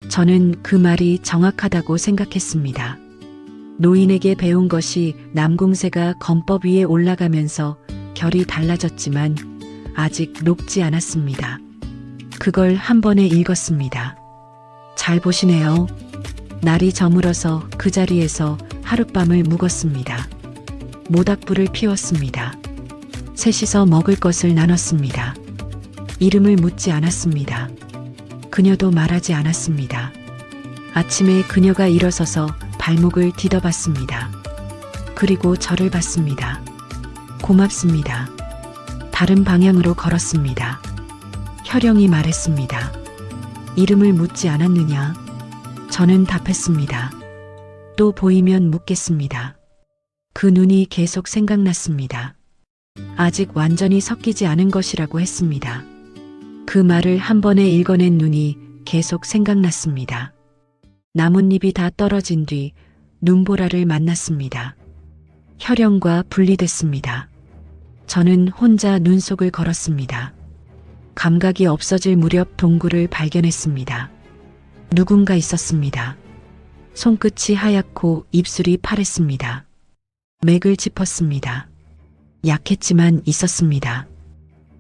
저는 그 말이 정확하다고 생각했습니다. 노인에게 배운 것이 남궁세가 건법 위에 올라가면서 결이 달라졌지만 아직 녹지 않았습니다. 그걸 한 번에 읽었습니다. 잘 보시네요. 날이 저물어서 그 자리에서 하룻밤을 묵었습니다. 모닥불을 피웠습니다. 셋이서 먹을 것을 나눴습니다. 이름을 묻지 않았습니다. 그녀도 말하지 않았습니다. 아침에 그녀가 일어서서 발목을 디뎌봤습니다. 그리고 저를 봤습니다. 고맙습니다. 다른 방향으로 걸었습니다. 혈영이 말했습니다. 이름을 묻지 않았느냐? 저는 답했습니다. 또 보이면 묻겠습니다. 그 눈이 계속 생각났습니다. 아직 완전히 섞이지 않은 것이라고 했습니다. 그 말을 한 번에 읽어낸 눈이 계속 생각났습니다. 나뭇잎이 다 떨어진 뒤 눈보라를 만났습니다. 혈영과 분리됐습니다. 저는 혼자 눈속을 걸었습니다. 감각이 없어질 무렵 동굴을 발견했습니다. 누군가 있었습니다. 손끝이 하얗고 입술이 파랬습니다. 맥을 짚었습니다. 약했지만 있었습니다.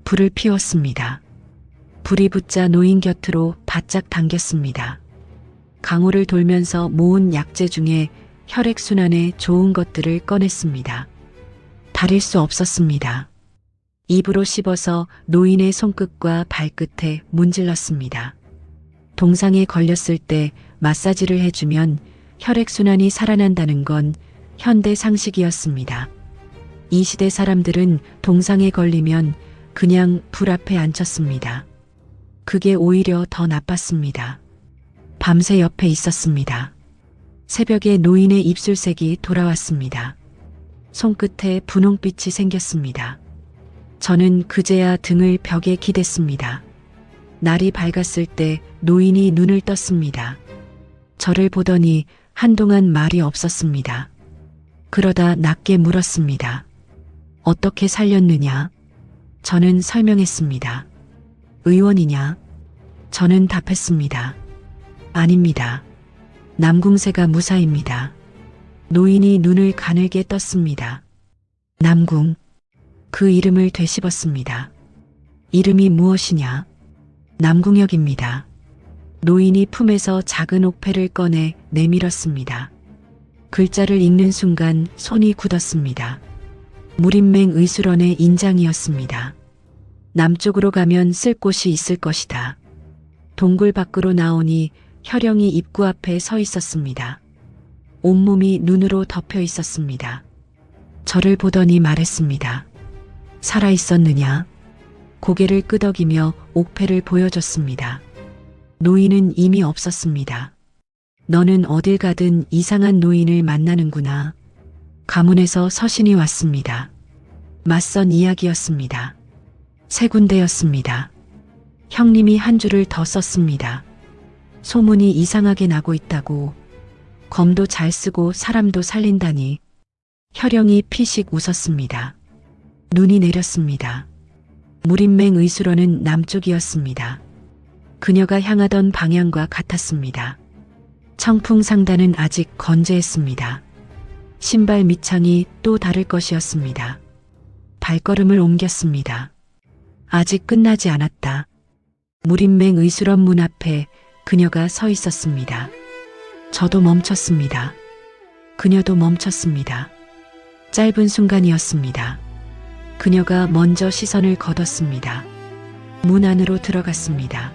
불을 피웠습니다. 불이 붙자 노인 곁으로 바짝 당겼습니다. 강호를 돌면서 모은 약재 중에 혈액순환에 좋은 것들을 꺼냈습니다. 다릴 수 없었습니다. 입으로 씹어서 노인의 손끝과 발끝에 문질렀습니다. 동상에 걸렸을 때 마사지를 해주면 혈액순환이 살아난다는 건 현대 상식이었습니다. 이 시대 사람들은 동상에 걸리면 그냥 불 앞에 앉혔습니다. 그게 오히려 더 나빴습니다. 밤새 옆에 있었습니다. 새벽에 노인의 입술색이 돌아왔습니다. 손끝에 분홍빛이 생겼습니다. 저는 그제야 등을 벽에 기댔습니다. 날이 밝았을 때 노인이 눈을 떴습니다. 저를 보더니 한동안 말이 없었습니다. 그러다 낮게 물었습니다. 어떻게 살렸느냐? 저는 설명했습니다. 의원이냐? 저는 답했습니다. 아닙니다. 남궁새가 무사입니다. 노인이 눈을 가늘게 떴습니다. 남궁. 그 이름을 되씹었습니다. 이름이 무엇이냐? 남궁혁입니다. 노인이 품에서 작은 옥패를 꺼내 내밀었습니다. 글자를 읽는 순간 손이 굳었습니다. 무림맹 의술원의 인장이었습니다. 남쪽으로 가면 쓸 곳이 있을 것이다. 동굴 밖으로 나오니 혈영이 입구 앞에 서 있었습니다. 온몸이 눈으로 덮여 있었습니다. 저를 보더니 말했습니다. 살아 있었느냐? 고개를 끄덕이며 옥패를 보여줬습니다. 노인은 이미 없었습니다. 너는 어딜 가든 이상한 노인을 만나는구나. 가문에서 서신이 왔습니다. 맞선 이야기였습니다. 세 군데였습니다. 형님이 한 줄을 더 썼습니다. 소문이 이상하게 나고 있다고. 검도 잘 쓰고 사람도 살린다니. 혈영이 피식 웃었습니다. 눈이 내렸습니다. 무림맹 의술원은 남쪽이었습니다. 그녀가 향하던 방향과 같았습니다. 청풍상단은 아직 건재했습니다. 신발 밑창이 또 다를 것이었습니다. 발걸음을 옮겼습니다. 아직 끝나지 않았다. 무림맹 의술원 문 앞에 그녀가 서 있었습니다. 저도 멈췄습니다. 그녀도 멈췄습니다. 짧은 순간이었습니다. 그녀가 먼저 시선을 거뒀습니다. 문 안으로 들어갔습니다.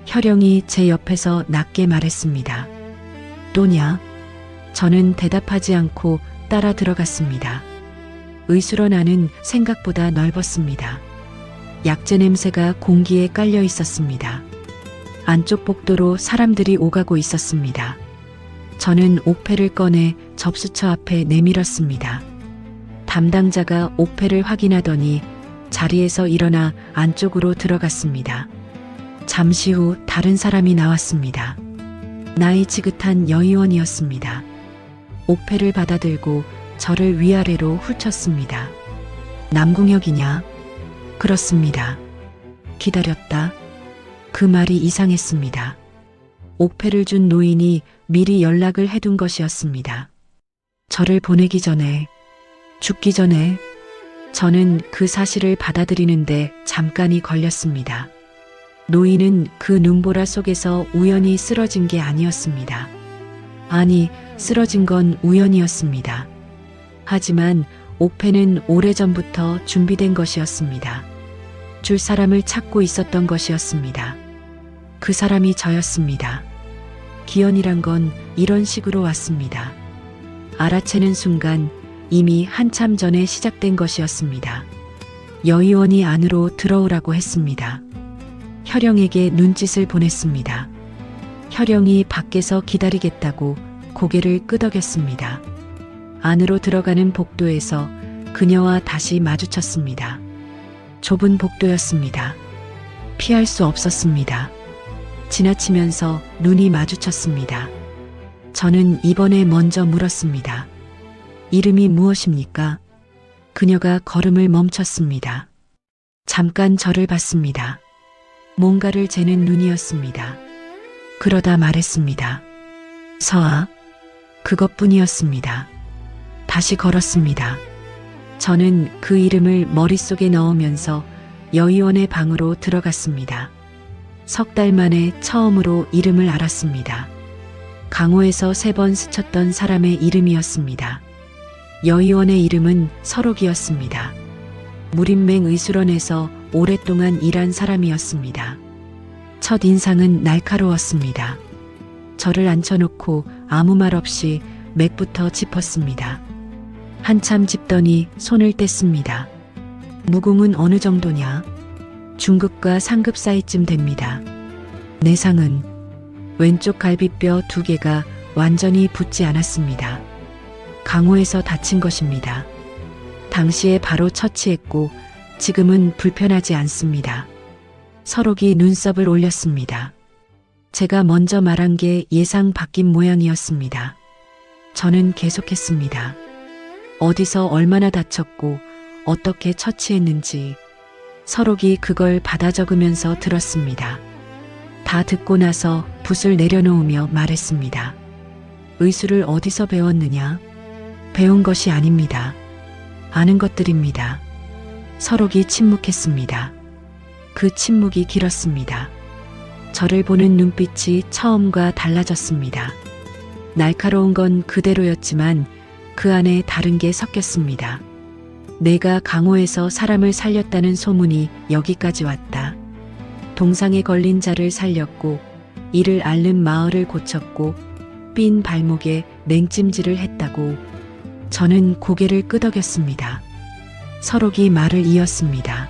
혈영이 제 옆에서 낮게 말했습니다. 또냐? 저는 대답하지 않고 따라 들어갔습니다. 의술원 안은 생각보다 넓었습니다. 약재 냄새가 공기에 깔려 있었습니다. 안쪽 복도로 사람들이 오가고 있었습니다. 저는 옥패를 꺼내 접수처 앞에 내밀었습니다. 담당자가 옥패를 확인하더니 자리에서 일어나 안쪽으로 들어갔습니다. 잠시 후 다른 사람이 나왔습니다. 나이 지긋한 여의원이었습니다. 옥패를 받아들고 저를 위아래로 훑쳤습니다. 남궁혁이냐? 그렇습니다. 기다렸다. 그 말이 이상했습니다. 옥패를 준 노인이 미리 연락을 해둔 것이었습니다. 저를 보내기 전에, 죽기 전에 저는 그 사실을 받아들이는데 잠깐이 걸렸습니다. 노인은 그 눈보라 속에서 우연히 쓰러진 게 아니었습니다. 아니, 쓰러진 건 우연이었습니다. 하지만 옥패는 오래전부터 준비된 것이었습니다. 줄 사람을 찾고 있었던 것이었습니다. 그 사람이 저였습니다. 기연이란 건 이런 식으로 왔습니다. 알아채는 순간 이미 한참 전에 시작된 것이었습니다. 여의원이 안으로 들어오라고 했습니다. 혈영에게 눈짓을 보냈습니다. 혈영이 밖에서 기다리겠다고 고개를 끄덕였습니다. 안으로 들어가는 복도에서 그녀와 다시 마주쳤습니다. 좁은 복도였습니다. 피할 수 없었습니다. 지나치면서 눈이 마주쳤습니다. 저는 이번에 먼저 물었습니다. 이름이 무엇입니까? 그녀가 걸음을 멈췄습니다. 잠깐 저를 봤습니다. 뭔가를 재는 눈이었습니다. 그러다 말했습니다. 서아. 그것뿐이었습니다. 다시 걸었습니다. 저는 그 이름을 머릿속에 넣으면서 여의원의 방으로 들어갔습니다. 석 달 만에 처음으로 이름을 알았습니다. 강호에서 3번 스쳤던 사람의 이름이었습니다. 여의원의 이름은 설옥이었습니다. 무림맹 의술원에서 오랫동안 일한 사람이었습니다. 첫 인상은 날카로웠습니다. 저를 앉혀놓고 아무 말 없이 맥부터 짚었습니다. 한참 짚더니 손을 뗐습니다. 무공은 어느 정도냐? 중급과 상급 사이쯤 됩니다. 내상은 왼쪽 갈비뼈 2개가 완전히 붙지 않았습니다. 강호에서 다친 것입니다. 당시에 바로 처치했고 지금은 불편하지 않습니다. 설옥이 눈썹을 올렸습니다. 제가 먼저 말한 게 예상 바뀐 모양이었습니다. 저는 계속했습니다. 어디서 얼마나 다쳤고 어떻게 처치했는지 설옥이 그걸 받아 적으면서 들었습니다. 다 듣고 나서 붓을 내려놓으며 말했습니다. 의술을 어디서 배웠느냐? 배운 것이 아닙니다. 아는 것들입니다. 설옥이 침묵했습니다. 그 침묵이 길었습니다. 저를 보는 눈빛이 처음과 달라졌습니다. 날카로운 건 그대로였지만 그 안에 다른 게 섞였습니다. 내가 강호에서 사람을 살렸다는 소문이 여기까지 왔다. 동상에 걸린 자를 살렸고 이를 앓는 마을을 고쳤고 삔 발목에 냉찜질을 했다고. 저는 고개를 끄덕였습니다. 설옥이 말을 이었습니다.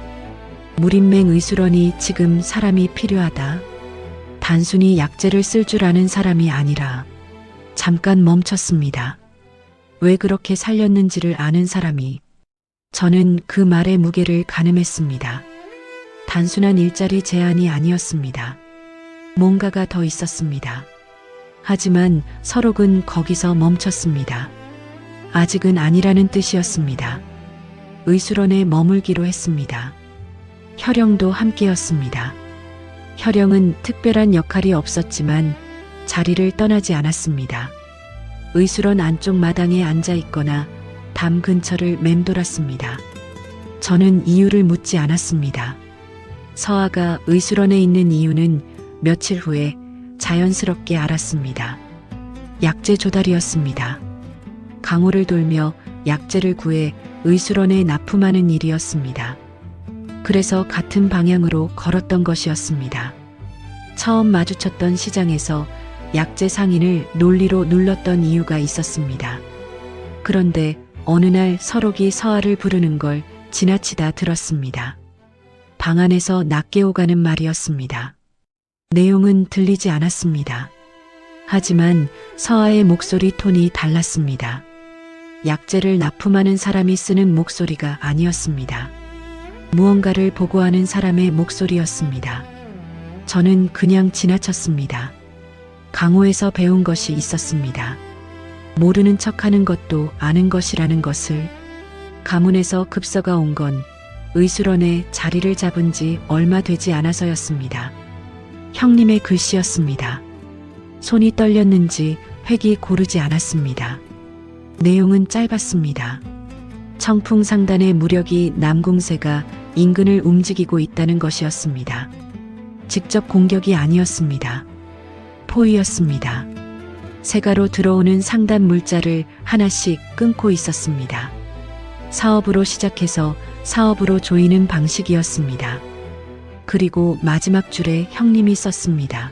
무림맹 의술원이 지금 사람이 필요하다. 단순히 약재를 쓸 줄 아는 사람이 아니라. 잠깐 멈췄습니다. 왜 그렇게 살렸는지를 아는 사람이. 저는 그 말의 무게를 가늠했습니다. 단순한 일자리 제한이 아니었습니다. 뭔가가 더 있었습니다. 하지만 설옥은 거기서 멈췄습니다. 아직은 아니라는 뜻이었습니다. 의술원에 머물기로 했습니다. 혈영도 함께였습니다. 혈영은 특별한 역할이 없었지만 자리를 떠나지 않았습니다. 의술원 안쪽 마당에 앉아 있거나 담 근처를 맴돌았습니다. 저는 이유를 묻지 않았습니다. 서아가 의술원에 있는 이유는 며칠 후에 자연스럽게 알았습니다. 약재 조달이었습니다. 강호를 돌며 약재를 구해 의술원에 납품하는 일이었습니다. 그래서 같은 방향으로 걸었던 것이었습니다. 처음 마주쳤던 시장에서 약재 상인을 논리로 눌렀던 이유가 있었습니다. 그런데 어느 날 설옥이 서아를 부르는 걸 지나치다 들었습니다. 방 안에서 낮게 오가는 말이었습니다. 내용은 들리지 않았습니다. 하지만 서아의 목소리 톤이 달랐습니다. 약재를 납품하는 사람이 쓰는 목소리가 아니었습니다. 무언가를 보고하는 사람의 목소리였습니다. 저는 그냥 지나쳤습니다. 강호에서 배운 것이 있었습니다. 모르는 척하는 것도 아는 것이라는 것을. 가문에서 급서가 온 건 의술원에 자리를 잡은 지 얼마 되지 않아서였습니다. 형님의 글씨였습니다. 손이 떨렸는지 획이 고르지 않았습니다. 내용은 짧았습니다. 청풍상단의 무력이 남궁세가 인근을 움직이고 있다는 것이었습니다. 직접 공격이 아니었습니다. 포위였습니다. 세가로 들어오는 상단 물자를 하나씩 끊고 있었습니다. 사업으로 시작해서 사업으로 조이는 방식이었습니다. 그리고 마지막 줄에 형님이 썼습니다.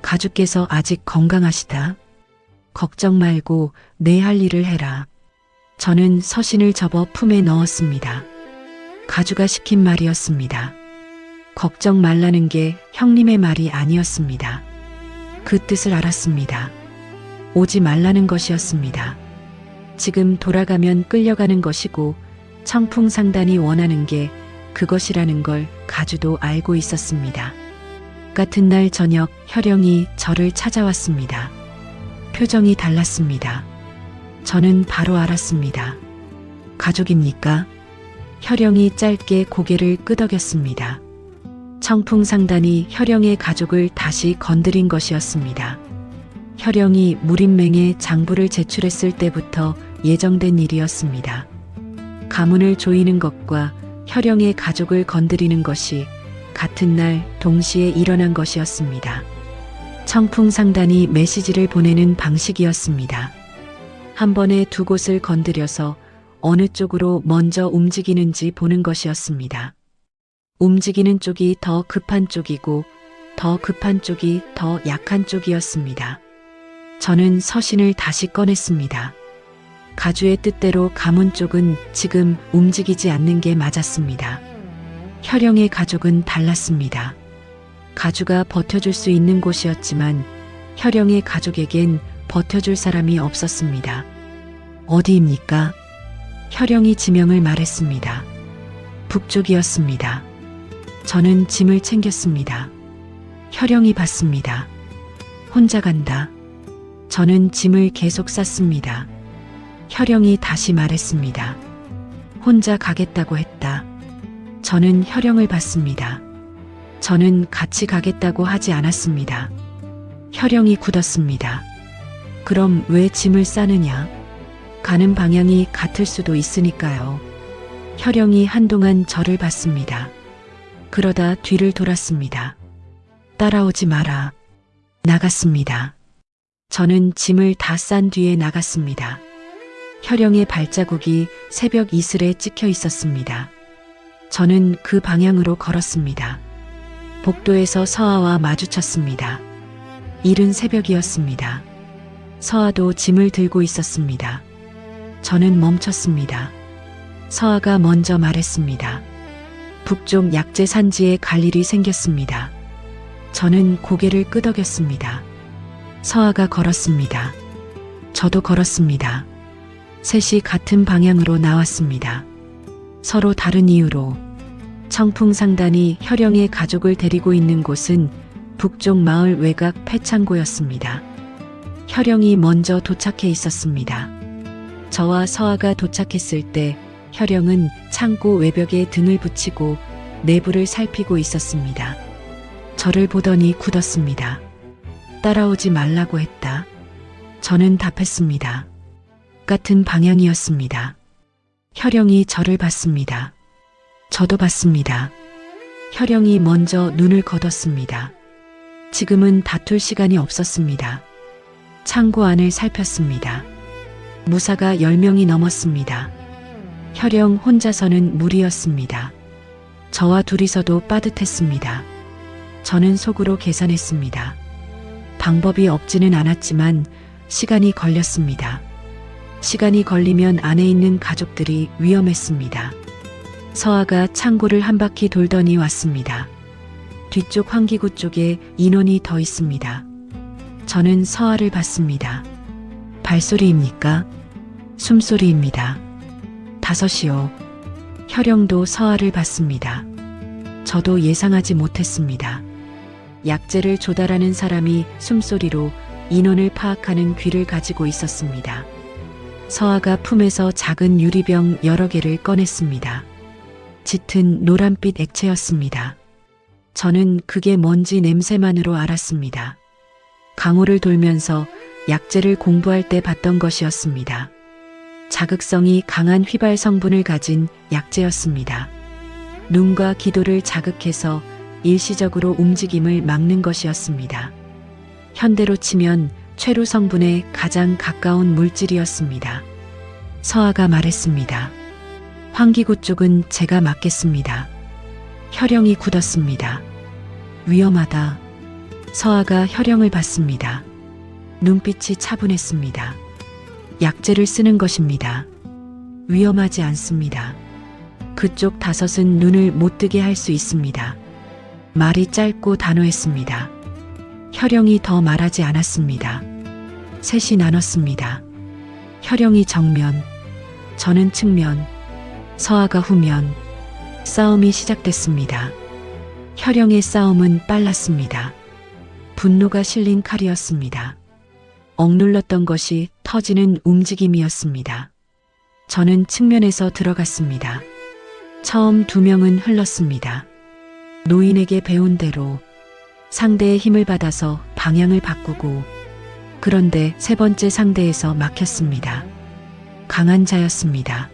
가주께서 아직 건강하시다. 걱정 말고 내 할 일을 해라. 저는 서신을 접어 품에 넣었습니다. 가주가 시킨 말이었습니다. 걱정 말라는 게 형님의 말이 아니었습니다. 그 뜻을 알았습니다. 오지 말라는 것이었습니다. 지금 돌아가면 끌려가는 것이고 청풍상단이 원하는 게 그것이라는 걸 가주도 알고 있었습니다. 같은 날 저녁 혈영이 저를 찾아왔습니다. 표정이 달랐습니다. 저는 바로 알았습니다. 가족입니까? 혈영이 짧게 고개를 끄덕였습니다. 청풍상단이 혈영의 가족을 다시 건드린 것이었습니다. 혈영이 무림맹에 장부를 제출했을 때부터 예정된 일이었습니다. 가문을 조이는 것과 혈영의 가족을 건드리는 것이 같은 날 동시에 일어난 것이었습니다. 청풍상단이 메시지를 보내는 방식이었습니다. 한 번에 두 곳을 건드려서 어느 쪽으로 먼저 움직이는지 보는 것이었습니다. 움직이는 쪽이 더 급한 쪽이고 더 급한 쪽이 더 약한 쪽이었습니다. 저는 서신을 다시 꺼냈습니다. 가주의 뜻대로 가문 쪽은 지금 움직이지 않는 게 맞았습니다. 혈영의 가족은 달랐습니다. 가주가 버텨줄 수 있는 곳이었지만 혈영의 가족에겐 버텨줄 사람이 없었습니다. 어디입니까? 혈영이 지명을 말했습니다. 북쪽이었습니다. 저는 짐을 챙겼습니다. 혈영이 받습니다. 혼자 간다. 저는 짐을 계속 쌌습니다. 혈영이 다시 말했습니다. 혼자 가겠다고 했다. 저는 혈영을 받습니다. 저는 같이 가겠다고 하지 않았습니다. 혈영이 굳었습니다. 그럼 왜 짐을 싸느냐? 가는 방향이 같을 수도 있으니까요. 혈영이 한동안 저를 봤습니다. 그러다 뒤를 돌았습니다. 따라오지 마라. 나갔습니다. 저는 짐을 다 싼 뒤에 나갔습니다. 혈영의 발자국이 새벽 이슬에 찍혀 있었습니다. 저는 그 방향으로 걸었습니다. 복도에서 서아와 마주쳤습니다. 이른 새벽이었습니다. 서아도 짐을 들고 있었습니다. 저는 멈췄습니다. 서아가 먼저 말했습니다. 북쪽 약재 산지에 갈 일이 생겼습니다. 저는 고개를 끄덕였습니다. 서아가 걸었습니다. 저도 걸었습니다. 셋이 같은 방향으로 나왔습니다. 서로 다른 이유로. 청풍상단이 혈영의 가족을 데리고 있는 곳은 북쪽 마을 외곽 패창고였습니다. 혈영이 먼저 도착해 있었습니다. 저와 서아가 도착했을 때 혈영은 창고 외벽에 등을 붙이고 내부를 살피고 있었습니다. 저를 보더니 굳었습니다. 따라오지 말라고 했다. 저는 답했습니다. 같은 방향이었습니다. 혈영이 저를 봤습니다. 저도 봤습니다. 혈영이 먼저 눈을 거뒀습니다. 지금은 다툴 시간이 없었습니다. 창고 안을 살폈습니다. 무사가 10명이 넘었습니다. 혈영 혼자서는 무리였습니다. 저와 둘이서도 빠듯했습니다. 저는 속으로 계산했습니다. 방법이 없지는 않았지만 시간이 걸렸습니다. 시간이 걸리면 안에 있는 가족들이 위험했습니다. 서아가 창고를 한 바퀴 돌더니 왔습니다. 뒤쪽 환기구 쪽에 인원이 더 있습니다. 저는 서아를 봤습니다. 발소리입니까? 숨소리입니다. 5이요. 혈영도 서아를 봤습니다. 저도 예상하지 못했습니다. 약재를 조달하는 사람이 숨소리로 인원을 파악하는 귀를 가지고 있었습니다. 서아가 품에서 작은 유리병 여러 개를 꺼냈습니다. 짙은 노란빛 액체였습니다. 저는 그게 뭔지 냄새만으로 알았습니다. 강호를 돌면서 약재를 공부할 때 봤던 것이었습니다. 자극성이 강한 휘발 성분을 가진 약재였습니다. 눈과 기도를 자극해서 일시적으로 움직임을 막는 것이었습니다. 현대로 치면 최루 성분에 가장 가까운 물질이었습니다. 서아가 말했습니다. 환기구 쪽은 제가 맡겠습니다. 혈영이 굳었습니다. 위험하다. 서아가 혈영을 봤습니다. 눈빛이 차분했습니다. 약재를 쓰는 것입니다. 위험하지 않습니다. 그쪽 5은 눈을 못 뜨게 할 수 있습니다. 말이 짧고 단호했습니다. 혈영이 더 말하지 않았습니다. 셋이 나눴습니다. 혈영이 정면, 저는 측면, 서아가 후면. 싸움이 시작됐습니다. 혈영의 싸움은 빨랐습니다. 분노가 실린 칼이었습니다. 억눌렀던 것이 터지는 움직임이었습니다. 저는 측면에서 들어갔습니다. 처음 2명은 흘렀습니다. 노인에게 배운 대로 상대의 힘을 받아서 방향을 바꾸고, 그런데 3번째 상대에서 막혔습니다. 강한 자였습니다.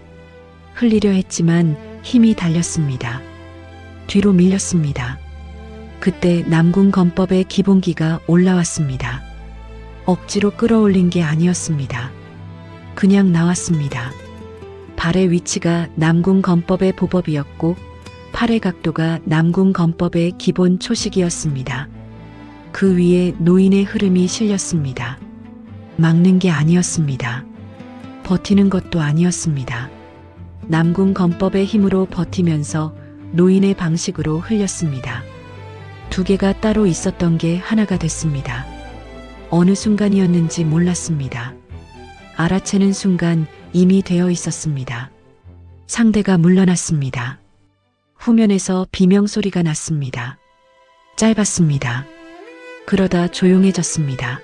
흘리려 했지만 힘이 달렸습니다. 뒤로 밀렸습니다. 그때 남궁 건법의 기본기가 올라왔습니다. 억지로 끌어올린 게 아니었습니다. 그냥 나왔습니다. 발의 위치가 남궁 건법의 보법이었고 팔의 각도가 남궁 건법의 기본 초식이었습니다. 그 위에 노인의 흐름이 실렸습니다. 막는 게 아니었습니다. 버티는 것도 아니었습니다. 남궁 건법의 힘으로 버티면서 노인의 방식으로 흘렸습니다. 두 개가 따로 있었던 게 하나가 됐습니다. 어느 순간이었는지 몰랐습니다. 알아채는 순간 이미 되어 있었습니다. 상대가 물러났습니다. 후면에서 비명소리가 났습니다. 짧았습니다. 그러다 조용해졌습니다.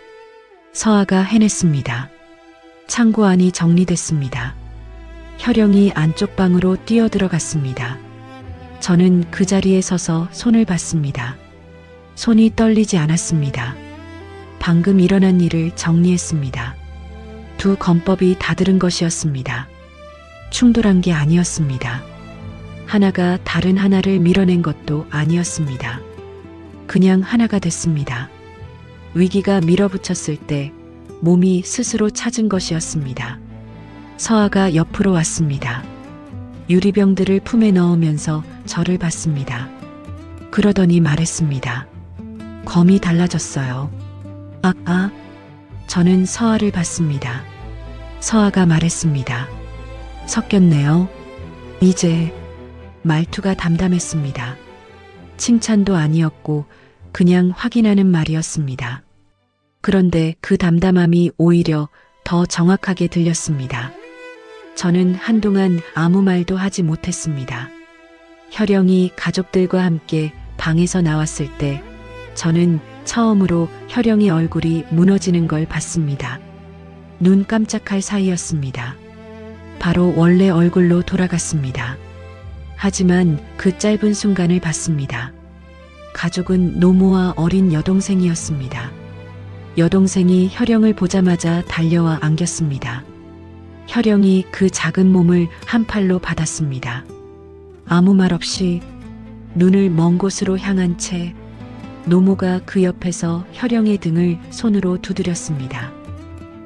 서아가 해냈습니다. 창고 안이 정리됐습니다. 혈영이 안쪽 방으로 뛰어들어갔습니다. 저는 그 자리에 서서 손을 봤습니다. 손이 떨리지 않았습니다. 방금 일어난 일을 정리했습니다. 두 건법이 다들은 것이었습니다. 충돌한 게 아니었습니다. 하나가 다른 하나를 밀어낸 것도 아니었습니다. 그냥 하나가 됐습니다. 위기가 밀어붙였을 때 몸이 스스로 찾은 것이었습니다. 서아가 옆으로 왔습니다. 유리병들을 품에 넣으면서 저를 봤습니다. 그러더니 말했습니다. 검이 달라졌어요. 저는 서아를 봤습니다. 서아가 말했습니다. 섞였네요. 이제 말투가 담담했습니다. 칭찬도 아니었고 그냥 확인하는 말이었습니다. 그런데 그 담담함이 오히려 더 정확하게 들렸습니다. 저는 한동안 아무 말도 하지 못했습니다. 혈영이 가족들과 함께 방에서 나왔을 때 저는 처음으로 혈영이 얼굴이 무너지는 걸 봤습니다. 눈 깜짝할 사이였습니다. 바로 원래 얼굴로 돌아갔습니다. 하지만 그 짧은 순간을 봤습니다. 가족은 노모와 어린 여동생이었습니다. 여동생이 혈영을 보자마자 달려와 안겼습니다. 혈영이 그 작은 몸을 한 팔로 받았습니다. 아무 말 없이 눈을 먼 곳으로 향한 채 노모가 그 옆에서 혈영의 등을 손으로 두드렸습니다.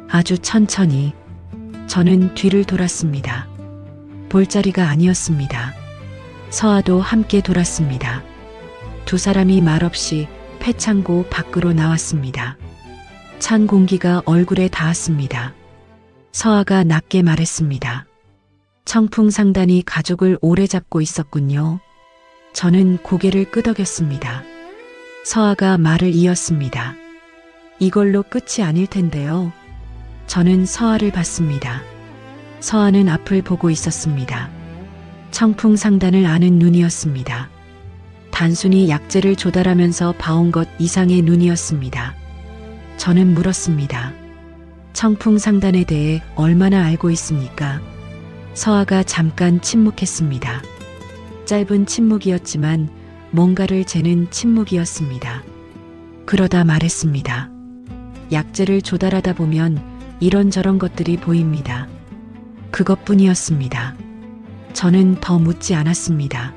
아주 천천히. 저는 뒤를 돌았습니다. 볼 자리가 아니었습니다. 서아도 함께 돌았습니다. 두 사람이 말없이 폐창고 밖으로 나왔습니다. 찬 공기가 얼굴에 닿았습니다. 서아가 낮게 말했습니다. 청풍상단이 가족을 오래 잡고 있었군요. 저는 고개를 끄덕였습니다. 서아가 말을 이었습니다. 이걸로 끝이 아닐 텐데요. 저는 서아를 봤습니다. 서아는 앞을 보고 있었습니다. 청풍상단을 아는 눈이었습니다. 단순히 약재를 조달하면서 봐온 것 이상의 눈이었습니다. 저는 물었습니다. 청풍상단에 대해 얼마나 알고 있습니까? 서아가 잠깐 침묵했습니다. 짧은 침묵이었지만 뭔가를 재는 침묵이었습니다. 그러다 말했습니다. 약재를 조달하다 보면 이런저런 것들이 보입니다. 그것뿐이었습니다. 저는 더 묻지 않았습니다.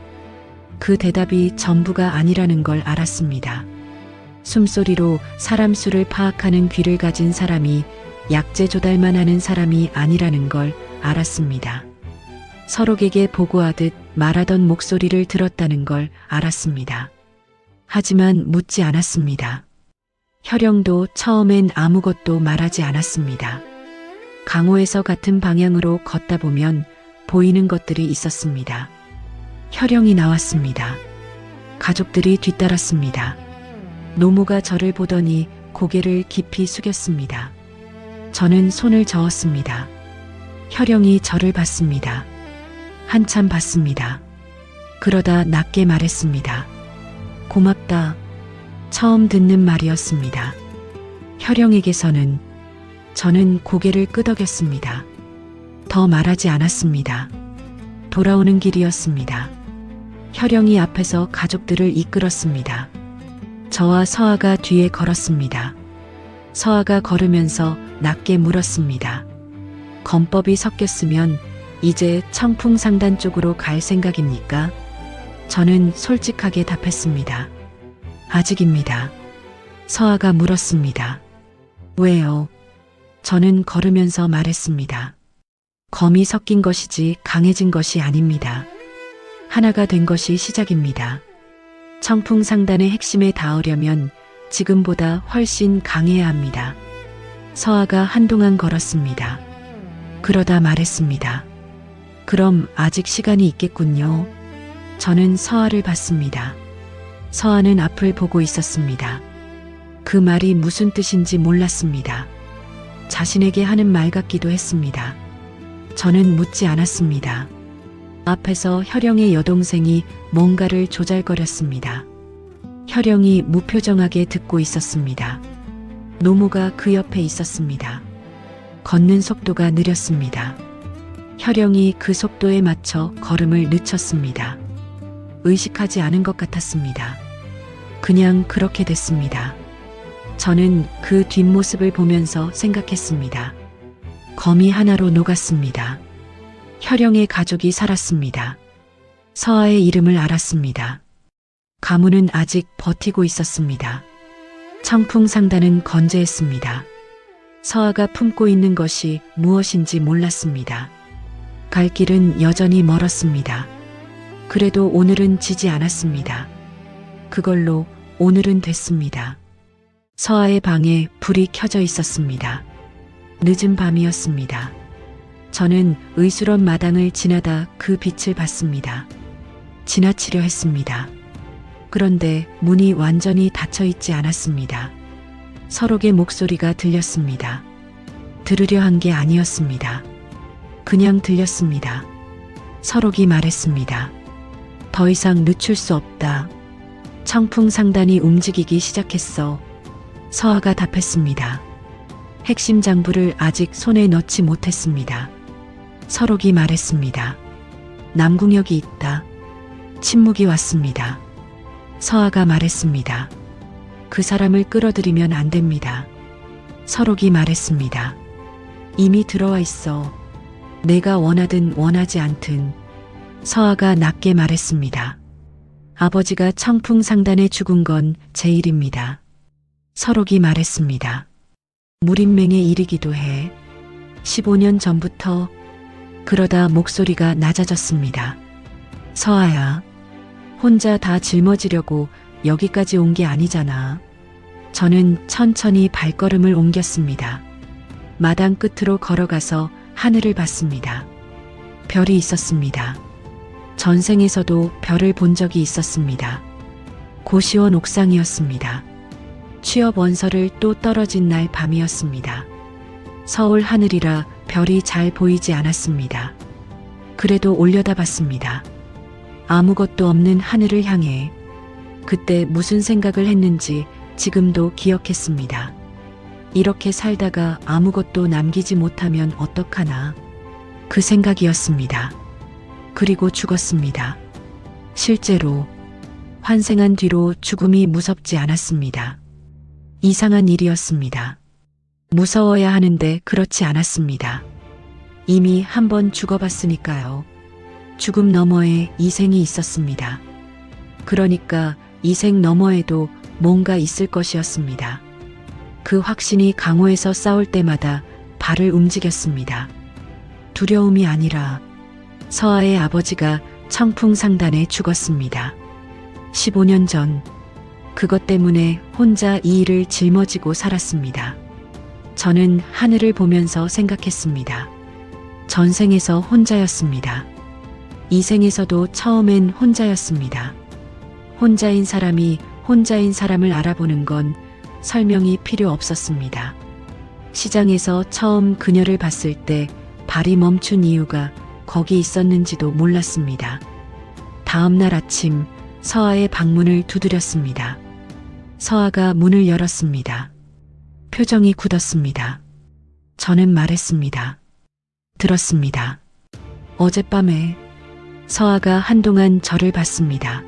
그 대답이 전부가 아니라는 걸 알았습니다. 숨소리로 사람 수를 파악하는 귀를 가진 사람이 약재 조달만 하는 사람이 아니라는 걸 알았습니다. 서로에게 보고하듯 말하던 목소리를 들었다는 걸 알았습니다. 하지만 묻지 않았습니다. 혈영도 처음엔 아무것도 말하지 않았습니다. 강호에서 같은 방향으로 걷다 보면 보이는 것들이 있었습니다. 혈영이 나왔습니다. 가족들이 뒤따랐습니다. 노모가 저를 보더니 고개를 깊이 숙였습니다. 저는 손을 저었습니다. 혈영이 저를 봤습니다. 한참 봤습니다. 그러다 낮게 말했습니다. 고맙다. 처음 듣는 말이었습니다. 혈영에게서는. 저는 고개를 끄덕였습니다. 더 말하지 않았습니다. 돌아오는 길이었습니다. 혈영이 앞에서 가족들을 이끌었습니다. 저와 서아가 뒤에 걸었습니다. 서아가 걸으면서 낮게 물었습니다. 건법이 섞였으면 이제 청풍상단 쪽으로 갈 생각입니까? 저는 솔직하게 답했습니다. 아직입니다. 서아가 물었습니다. 왜요? 저는 걸으면서 말했습니다. 검이 섞인 것이지 강해진 것이 아닙니다. 하나가 된 것이 시작입니다. 청풍상단의 핵심에 닿으려면 지금보다 훨씬 강해야 합니다. 서아가 한동안 걸었습니다. 그러다 말했습니다. 그럼 아직 시간이 있겠군요. 저는 서아를 봤습니다. 서아는 앞을 보고 있었습니다. 그 말이 무슨 뜻인지 몰랐습니다. 자신에게 하는 말 같기도 했습니다. 저는 묻지 않았습니다. 앞에서 혈영의 여동생이 뭔가를 조잘거렸습니다. 혈영이 무표정하게 듣고 있었습니다. 노모가 그 옆에 있었습니다. 걷는 속도가 느렸습니다. 혈영이 그 속도에 맞춰 걸음을 늦췄습니다. 의식하지 않은 것 같았습니다. 그냥 그렇게 됐습니다. 저는 그 뒷모습을 보면서 생각했습니다. 검이 하나로 녹았습니다. 혈영의 가족이 살았습니다. 서아의 이름을 알았습니다. 가문은 아직 버티고 있었습니다. 청풍상단은 건재했습니다. 서아가 품고 있는 것이 무엇인지 몰랐습니다. 갈 길은 여전히 멀었습니다. 그래도 오늘은 지지 않았습니다. 그걸로 오늘은 됐습니다. 서아의 방에 불이 켜져 있었습니다. 늦은 밤이었습니다. 저는 의수런 마당을 지나다 그 빛을 봤습니다. 지나치려 했습니다. 그런데 문이 완전히 닫혀 있지 않았습니다. 서록의 목소리가 들렸습니다. 들으려 한 게 아니었습니다. 그냥 들렸습니다. 서록이 말했습니다. 더 이상 늦출 수 없다. 청풍상단이 움직이기 시작했어. 서아가 답했습니다. 핵심 장부를 아직 손에 넣지 못했습니다. 서록이 말했습니다. 남궁역이 있다. 침묵이 왔습니다. 서아가 말했습니다. 그 사람을 끌어들이면 안 됩니다. 서록이 말했습니다. 이미 들어와 있어. 내가 원하든 원하지 않든. 서아가 낮게 말했습니다. 아버지가 청풍상단에 죽은 건 제 일입니다. 서록이 말했습니다. 무린맹의 일이기도 해. 15년 전부터. 그러다 목소리가 낮아졌습니다. 서아야, 혼자 다 짊어지려고 여기까지 온 게 아니잖아. 저는 천천히 발걸음을 옮겼습니다. 마당 끝으로 걸어가서 하늘을 봤습니다. 별이 있었습니다. 전생에서도 별을 본 적이 있었습니다. 고시원 옥상이었습니다. 취업 원서를 또 떨어진 날 밤이었습니다. 서울 하늘이라 별이 잘 보이지 않았습니다. 그래도 올려다봤습니다. 아무것도 없는 하늘을 향해. 그때 무슨 생각을 했는지 지금도 기억했습니다. 이렇게 살다가 아무것도 남기지 못하면 어떡하나. 그 생각이었습니다. 그리고 죽었습니다. 실제로 환생한 뒤로 죽음이 무섭지 않았습니다. 이상한 일이었습니다. 무서워야 하는데 그렇지 않았습니다. 이미 한 번 죽어봤으니까요. 죽음 너머에 이생이 있었습니다. 그러니까 이생 너머에도 뭔가 있을 것이었습니다. 그 확신이 강호에서 싸울 때마다 발을 움직였습니다. 두려움이 아니라 서아의 아버지가 청풍상단에 죽었습니다. 15년 전 그것 때문에 혼자 이 일을 짊어지고 살았습니다. 저는 하늘을 보면서 생각했습니다. 전생에서 혼자였습니다. 이 생에서도 처음엔 혼자였습니다. 혼자인 사람이 혼자인 사람을 알아보는 건 설명이 필요 없었습니다. 시장에서 처음 그녀를 봤을 때 발이 멈춘 이유가 거기 있었는지도 몰랐습니다. 다음 날 아침 서아의 방문을 두드렸습니다. 서아가 문을 열었습니다. 표정이 굳었습니다. 저는 말했습니다. 들었습니다. 어젯밤에. 서아가 한동안 저를 봤습니다.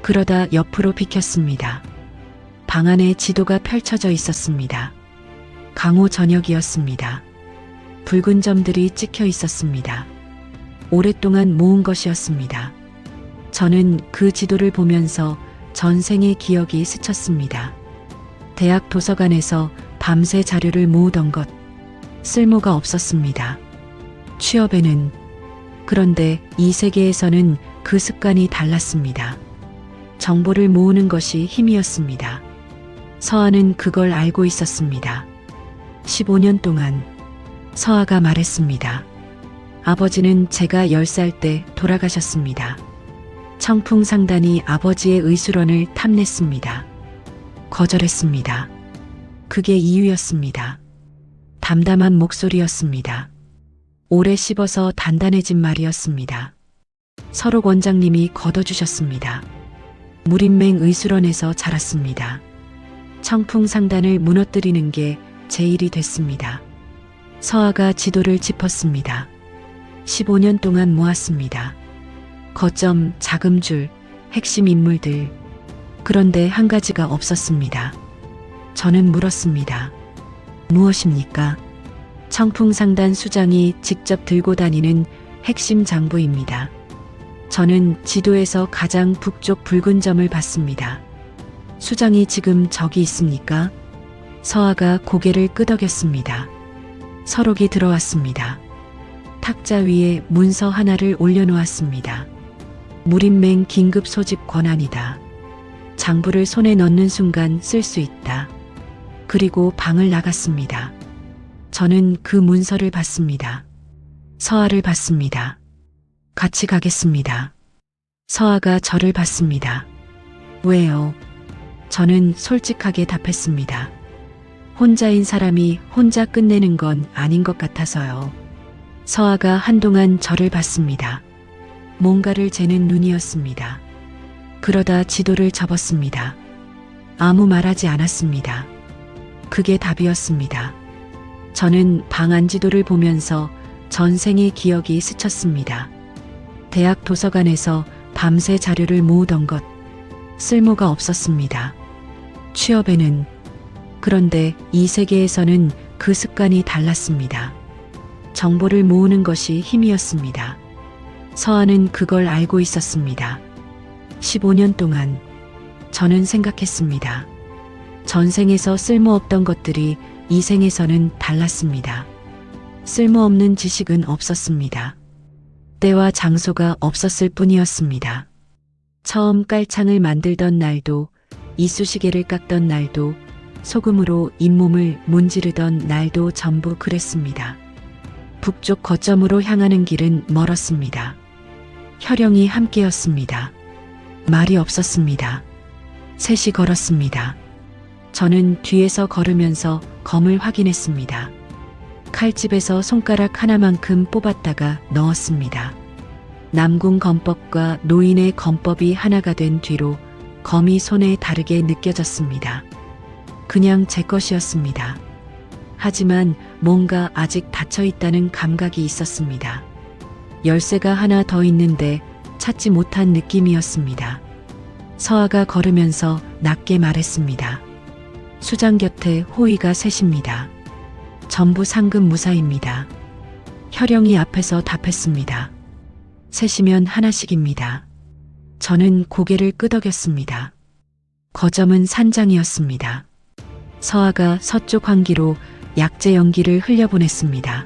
그러다 옆으로 비켰습니다. 방 안에 지도가 펼쳐져 있었습니다. 강호 전역이었습니다. 붉은 점들이 찍혀 있었습니다. 오랫동안 모은 것이었습니다. 저는 그 지도를 보면서 전생의 기억이 스쳤습니다. 대학 도서관에서 밤새 자료를 모으던 것, 쓸모가 없었습니다. 취업에는, 그런데 이 세계에서는 그 습관이 달랐습니다. 정보를 모으는 것이 힘이었습니다. 서아는 그걸 알고 있었습니다. 15년 동안 서아가 말했습니다. 아버지는 제가 10살 때 돌아가셨습니다. 청풍상단이 아버지의 의술원을 탐냈습니다. 거절했습니다. 그게 이유였습니다. 담담한 목소리였습니다. 오래 씹어서 단단해진 말이었습니다. 서록 원장님이 걷어주셨습니다. 무림맹 의술원에서 자랐습니다. 청풍상단을 무너뜨리는 게 제 일이 됐습니다. 서아가 지도를 짚었습니다. 15년 동안 모았습니다. 거점, 자금줄, 핵심 인물들. 그런데 한 가지가 없었습니다. 저는 물었습니다. 무엇입니까? 청풍상단 수장이 직접 들고 다니는 핵심 장부입니다. 저는 지도에서 가장 북쪽 붉은 점을 봤습니다. 수장이 지금 저기 있습니까? 서아가 고개를 끄덕였습니다. 서록이 들어왔습니다. 탁자 위에 문서 하나를 올려놓았습니다. 무림맹 긴급 소집 권한이다. 장부를 손에 넣는 순간 쓸 수 있다. 그리고 방을 나갔습니다. 저는 그 문서를 봤습니다. 서아를 봤습니다. 같이 가겠습니다. 서아가 저를 봤습니다. 왜요? 저는 솔직하게 답했습니다. 혼자인 사람이 혼자 끝내는 건 아닌 것 같아서요. 서아가 한동안 저를 봤습니다. 뭔가를 재는 눈이었습니다. 그러다 지도를 접었습니다. 아무 말하지 않았습니다. 그게 답이었습니다. 저는 방 안 지도를 보면서 전생의 기억이 스쳤습니다. 대학 도서관에서 밤새 자료를 모으던 것, 쓸모가 없었습니다. 취업에는, 그런데 이 세계에서는 그 습관이 달랐습니다. 정보를 모으는 것이 힘이었습니다. 서아는 그걸 알고 있었습니다. 15년 동안 저는 생각했습니다. 전생에서 쓸모없던 것들이 이 생에서는 달랐습니다. 쓸모없는 지식은 없었습니다. 때와 장소가 없었을 뿐이었습니다. 처음 깔창을 만들던 날도, 이쑤시개를 깎던 날도, 소금으로 잇몸을 문지르던 날도 전부 그랬습니다. 북쪽 거점으로 향하는 길은 멀었습니다. 혈영이 함께였습니다. 말이 없었습니다. 셋이 걸었습니다. 저는 뒤에서 걸으면서 검을 확인했습니다. 칼집에서 손가락 하나만큼 뽑았다가 넣었습니다. 남궁 검법과 노인의 검법이 하나가 된 뒤로 검이 손에 다르게 느껴졌습니다. 그냥 제 것이었습니다. 하지만 뭔가 아직 닫혀있다는 감각이 있었습니다. 열쇠가 하나 더 있는데 찾지 못한 느낌이었습니다. 서아가 걸으면서 낮게 말했습니다. 수장 곁에 호위가 셋입니다. 전부 상급 무사입니다. 혈영이 앞에서 답했습니다. 셋이면 하나씩입니다. 저는 고개를 끄덕였습니다. 거점은 산장이었습니다. 서아가 서쪽 환기로 약재 연기를 흘려보냈습니다.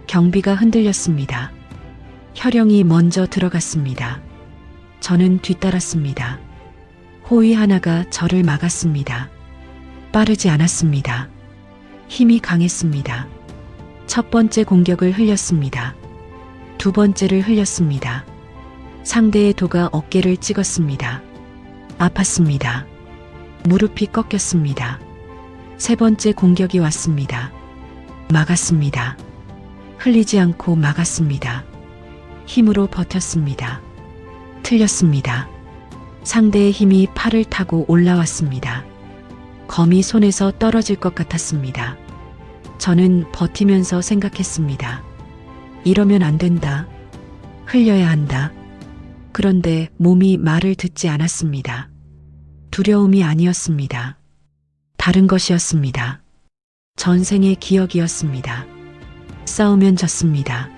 경비가 흔들렸습니다. 혈영이 먼저 들어갔습니다. 저는 뒤따랐습니다. 호위 하나가 저를 막았습니다. 빠르지 않았습니다. 힘이 강했습니다. 첫 번째 공격을 흘렸습니다. 두 번째를 흘렸습니다. 상대의 도가 어깨를 찍었습니다. 아팠습니다. 무릎이 꺾였습니다. 세 번째 공격이 왔습니다. 막았습니다. 흘리지 않고 막았습니다. 힘으로 버텼습니다. 틀렸습니다. 상대의 힘이 팔을 타고 올라왔습니다. 검이 손에서 떨어질 것 같았습니다. 저는 버티면서 생각했습니다. 이러면 안 된다. 흘려야 한다. 그런데 몸이 말을 듣지 않았습니다. 두려움이 아니었습니다. 다른 것이었습니다. 전생의 기억이었습니다. 싸우면 졌습니다.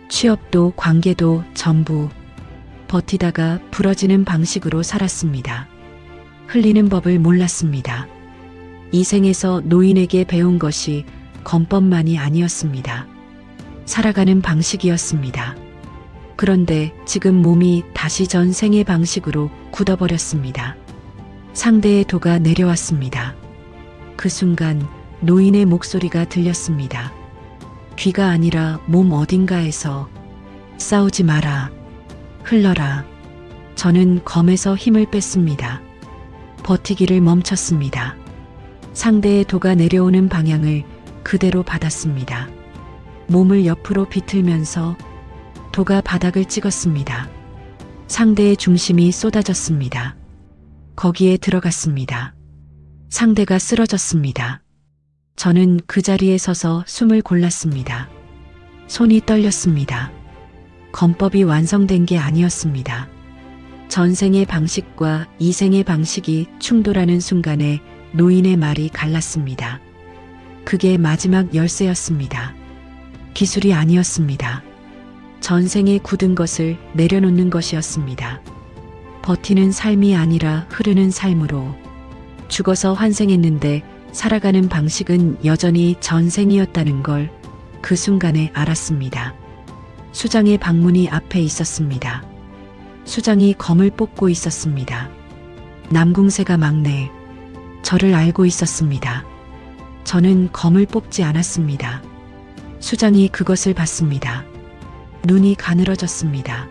취업도 관계도 전부 버티다가 부러지는 방식으로 살았습니다. 흘리는 법을 몰랐습니다. 이 생에서 노인에게 배운 것이 건법만이 아니었습니다. 살아가는 방식이었습니다. 그런데 지금 몸이 다시 전 생의 방식으로 굳어버렸습니다. 상대의 도가 내려왔습니다. 그 순간 노인의 목소리가 들렸습니다. 귀가 아니라 몸 어딘가에서 싸우지 마라. 흘러라. 저는 검에서 힘을 뺐습니다. 버티기를 멈췄습니다. 상대의 도가 내려오는 방향을 그대로 받았습니다. 몸을 옆으로 비틀면서 도가 바닥을 찍었습니다. 상대의 중심이 쏟아졌습니다. 거기에 들어갔습니다. 상대가 쓰러졌습니다. 저는 그 자리에 서서 숨을 골랐습니다. 손이 떨렸습니다. 건법이 완성된 게 아니었습니다. 전생의 방식과 이생의 방식이 충돌하는 순간에 노인의 말이 갈랐습니다. 그게 마지막 열쇠였습니다. 기술이 아니었습니다. 전생에 굳은 것을 내려놓는 것이었습니다. 버티는 삶이 아니라 흐르는 삶으로 죽어서 환생했는데 살아가는 방식은 여전히 전생이었다는 걸 그 순간에 알았습니다. 수장의 방문이 앞에 있었습니다. 수장이 검을 뽑고 있었습니다. 남궁세가 막내, 저를 알고 있었습니다. 저는 검을 뽑지 않았습니다. 수장이 그것을 봤습니다. 눈이 가늘어졌습니다.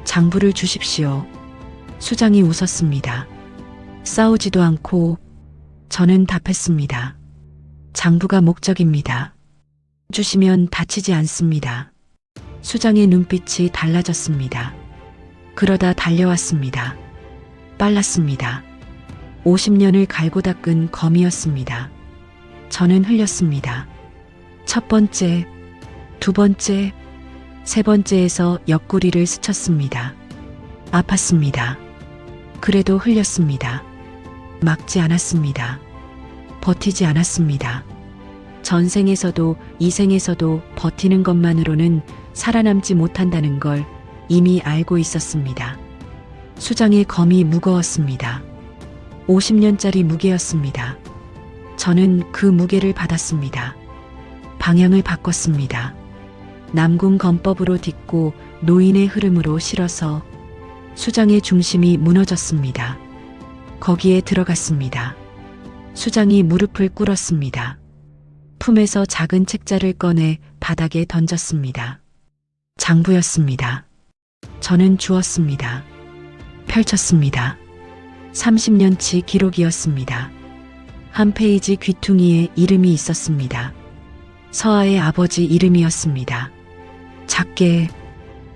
장부를 주십시오. 수장이 웃었습니다. 싸우지도 않고 저는 답했습니다. 장부가 목적입니다. 주시면 다치지 않습니다. 수장의 눈빛이 달라졌습니다. 그러다 달려왔습니다. 빨랐습니다. 50년을 갈고 닦은 검이었습니다. 저는 흘렸습니다. 첫 번째, 두 번째, 세 번째에서 옆구리를 스쳤습니다. 아팠습니다. 그래도 흘렸습니다. 막지 않았습니다. 버티지 않았습니다. 전생에서도 이생에서도 버티는 것만으로는 살아남지 못한다는 걸 이미 알고 있었습니다. 수장의 검이 무거웠습니다. 50년짜리 무게였습니다. 저는 그 무게를 받았습니다. 방향을 바꿨습니다. 남궁 검법으로 딛고 노인의 흐름으로 실어서 수장의 중심이 무너졌습니다. 거기에 들어갔습니다. 수장이 무릎을 꿇었습니다. 품에서 작은 책자를 꺼내 바닥에 던졌습니다. 장부였습니다. 저는 주었습니다. 펼쳤습니다. 30년치 기록이었습니다. 한 페이지 귀퉁이에 이름이 있었습니다. 서아의 아버지 이름이었습니다. 작게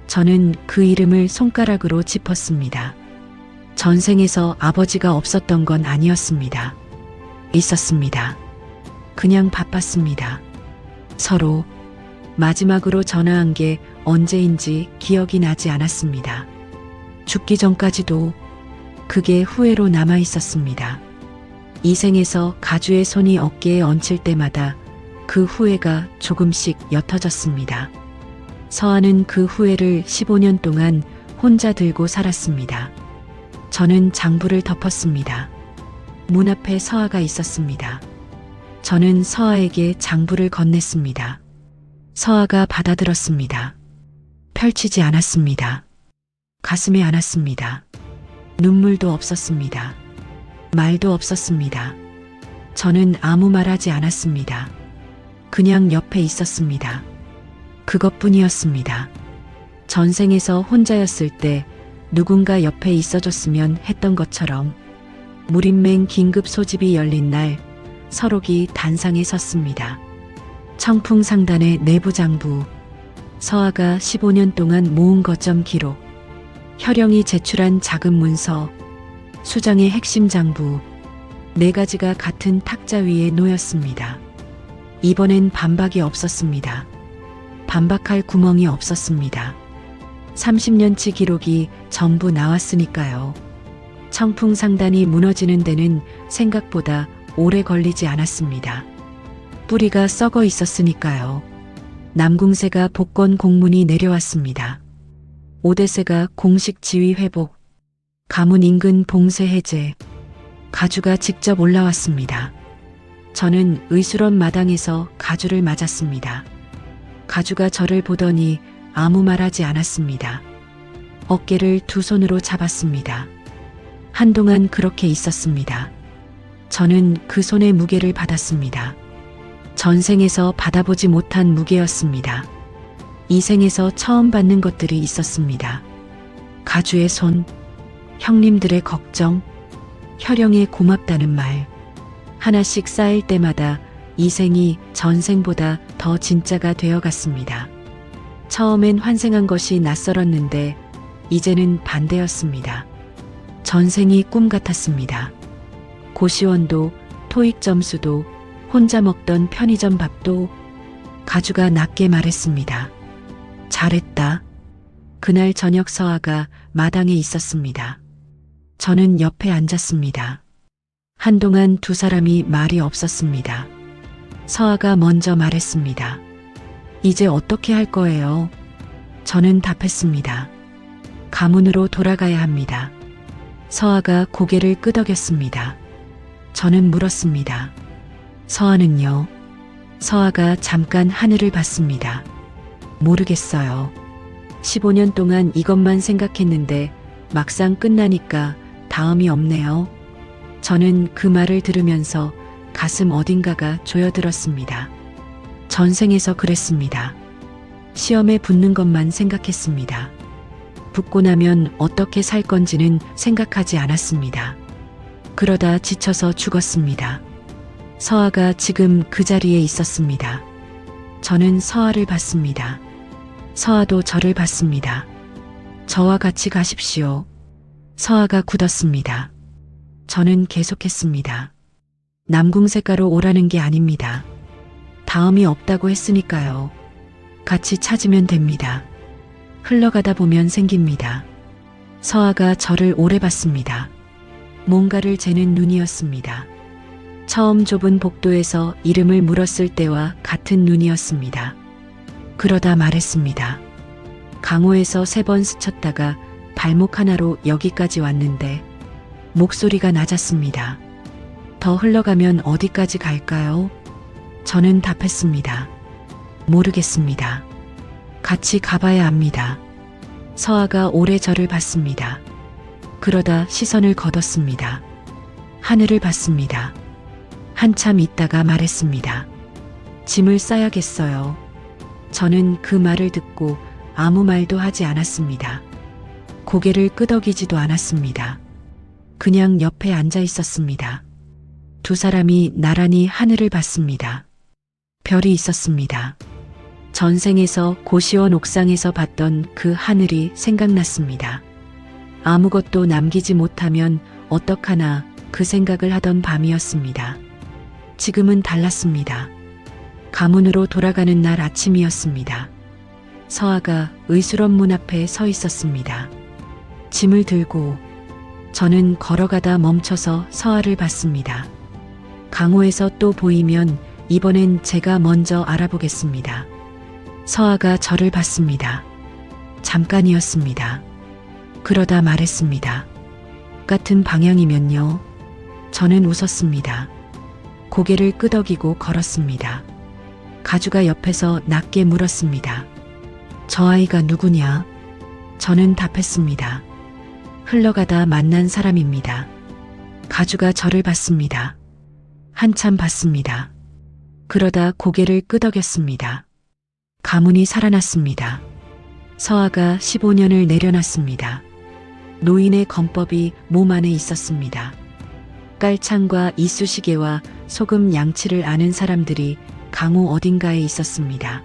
저는 그 이름을 손가락으로 짚었습니다. 전생에서 아버지가 없었던 건 아니었습니다. 있었습니다. 그냥 바빴습니다. 서로 마지막으로 전화한 게 언제인지 기억이 나지 않았습니다. 죽기 전까지도 그게 후회로 남아 있었습니다. 이 생에서 가주의 손이 어깨에 얹힐 때마다 그 후회가 조금씩 옅어졌습니다. 서아는 그 후회를 15년 동안 혼자 들고 살았습니다. 저는 장부를 덮었습니다. 문 앞에 서아가 있었습니다. 저는 서아에게 장부를 건넸습니다. 서아가 받아들었습니다. 펼치지 않았습니다. 가슴에 안았습니다. 눈물도 없었습니다. 말도 없었습니다. 저는 아무 말 하지 않았습니다. 그냥 옆에 있었습니다. 그것뿐이었습니다. 전생에서 혼자였을 때 누군가 옆에 있어줬으면 했던 것처럼 무림맹 긴급 소집이 열린 날 서록이 단상에 섰습니다. 청풍상단의 내부 장부, 서아가 15년 동안 모은 거점 기록, 혈영이 제출한 작은 문서, 수장의 핵심 장부, 4가지가 같은 탁자 위에 놓였습니다. 이번엔 반박이 없었습니다. 반박할 구멍이 없었습니다. 30년치 기록이 전부 나왔으니까요. 청풍상단이 무너지는 데는 생각보다 오래 걸리지 않았습니다. 뿌리가 썩어 있었으니까요. 남궁세가 복권 공문이 내려왔습니다. 오대세가 공식 지위 회복, 가문 인근 봉쇄 해제, 가주가 직접 올라왔습니다. 저는 의술원 마당에서 가주를 맞았습니다. 가주가 저를 보더니 아무 말하지 않았습니다. 어깨를 두 손으로 잡았습니다. 한동안 그렇게 있었습니다. 저는 그 손의 무게를 받았습니다. 전생에서 받아보지 못한 무게였습니다. 이 생에서 처음 받는 것들이 있었습니다. 가주의 손, 형님들의 걱정, 혈영의 고맙다는 말. 하나씩 쌓일 때마다 이 생이 전생보다 더 진짜가 되어갔습니다. 처음엔 환생한 것이 낯설었는데 이제는 반대였습니다. 전생이 꿈 같았습니다. 고시원도, 토익 점수도, 혼자 먹던 편의점 밥도. 가주가 낮게 말했습니다. 잘했다. 그날 저녁 서아가 마당에 있었습니다. 저는 옆에 앉았습니다. 한동안 두 사람이 말이 없었습니다. 서아가 먼저 말했습니다. 이제 어떻게 할 거예요? 저는 답했습니다. 가문으로 돌아가야 합니다. 서아가 고개를 끄덕였습니다. 저는 물었습니다. 서아는요? 서아가 잠깐 하늘을 봤습니다. 모르겠어요. 15년 동안 이것만 생각했는데 막상 끝나니까 다음이 없네요. 저는 그 말을 들으면서 가슴 어딘가가 조여들었습니다. 전생에서 그랬습니다. 시험에 붙는 것만 생각했습니다. 붙고 나면 어떻게 살 건지는 생각하지 않았습니다. 그러다 지쳐서 죽었습니다. 서아가 지금 그 자리에 있었습니다. 저는 서아를 봤습니다. 서아도 저를 봤습니다. 저와 같이 가십시오. 서아가 굳었습니다. 저는 계속했습니다. 남궁세가로 오라는 게 아닙니다. 다음이 없다고 했으니까요. 같이 찾으면 됩니다. 흘러가다 보면 생깁니다. 서아가 저를 오래 봤습니다. 뭔가를 재는 눈이었습니다. 처음 좁은 복도에서 이름을 물었을 때와 같은 눈이었습니다. 그러다 말했습니다. 강호에서 3번 스쳤다가 발목 하나로 여기까지 왔는데 목소리가 낮았습니다. 더 흘러가면 어디까지 갈까요? 저는 답했습니다. 모르겠습니다. 같이 가봐야 합니다. 서아가 오래 저를 봤습니다. 그러다 시선을 걷었습니다. 하늘을 봤습니다. 한참 있다가 말했습니다. 짐을 싸야겠어요. 저는 그 말을 듣고 아무 말도 하지 않았습니다. 고개를 끄덕이지도 않았습니다. 그냥 옆에 앉아 있었습니다. 두 사람이 나란히 하늘을 봤습니다. 별이 있었습니다. 전생에서 고시원 옥상에서 봤던 그 하늘이 생각났습니다. 아무것도 남기지 못하면 어떡하나 그 생각을 하던 밤이었습니다. 지금은 달랐습니다. 가문으로 돌아가는 날 아침이었습니다. 서아가 의술원 문 앞에 서 있었습니다. 짐을 들고 저는 걸어가다 멈춰서 서아를 봤습니다. 강호에서 또 보이면 이번엔 제가 먼저 알아보겠습니다. 서아가 저를 봤습니다. 잠깐이었습니다. 그러다 말했습니다. 같은 방향이면요. 저는 웃었습니다. 고개를 끄덕이고 걸었습니다. 가주가 옆에서 낮게 물었습니다. 저 아이가 누구냐? 저는 답했습니다. 흘러가다 만난 사람입니다. 가주가 저를 봤습니다. 한참 봤습니다. 그러다 고개를 끄덕였습니다. 가문이 살아났습니다. 서아가 15년을 내려놨습니다. 노인의 검법이 몸 안에 있었습니다. 깔창과 이쑤시개와 소금 양치를 아는 사람들이 강호 어딘가에 있었습니다.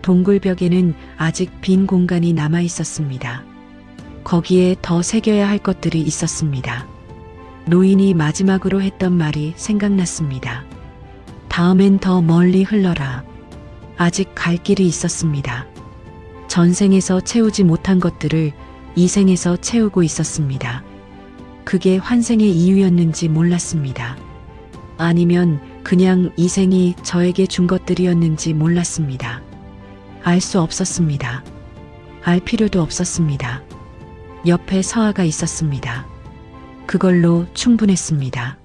동굴벽에는 아직 빈 공간이 남아 있었습니다. 거기에 더 새겨야 할 것들이 있었습니다. 노인이 마지막으로 했던 말이 생각났습니다. 다음엔 더 멀리 흘러라. 아직 갈 길이 있었습니다. 전생에서 채우지 못한 것들을 이 생에서 채우고 있었습니다. 그게 환생의 이유였는지 몰랐습니다. 아니면 그냥 이 생이 저에게 준 것들이었는지 몰랐습니다. 알 수 없었습니다. 알 필요도 없었습니다. 옆에 서아가 있었습니다. 그걸로 충분했습니다.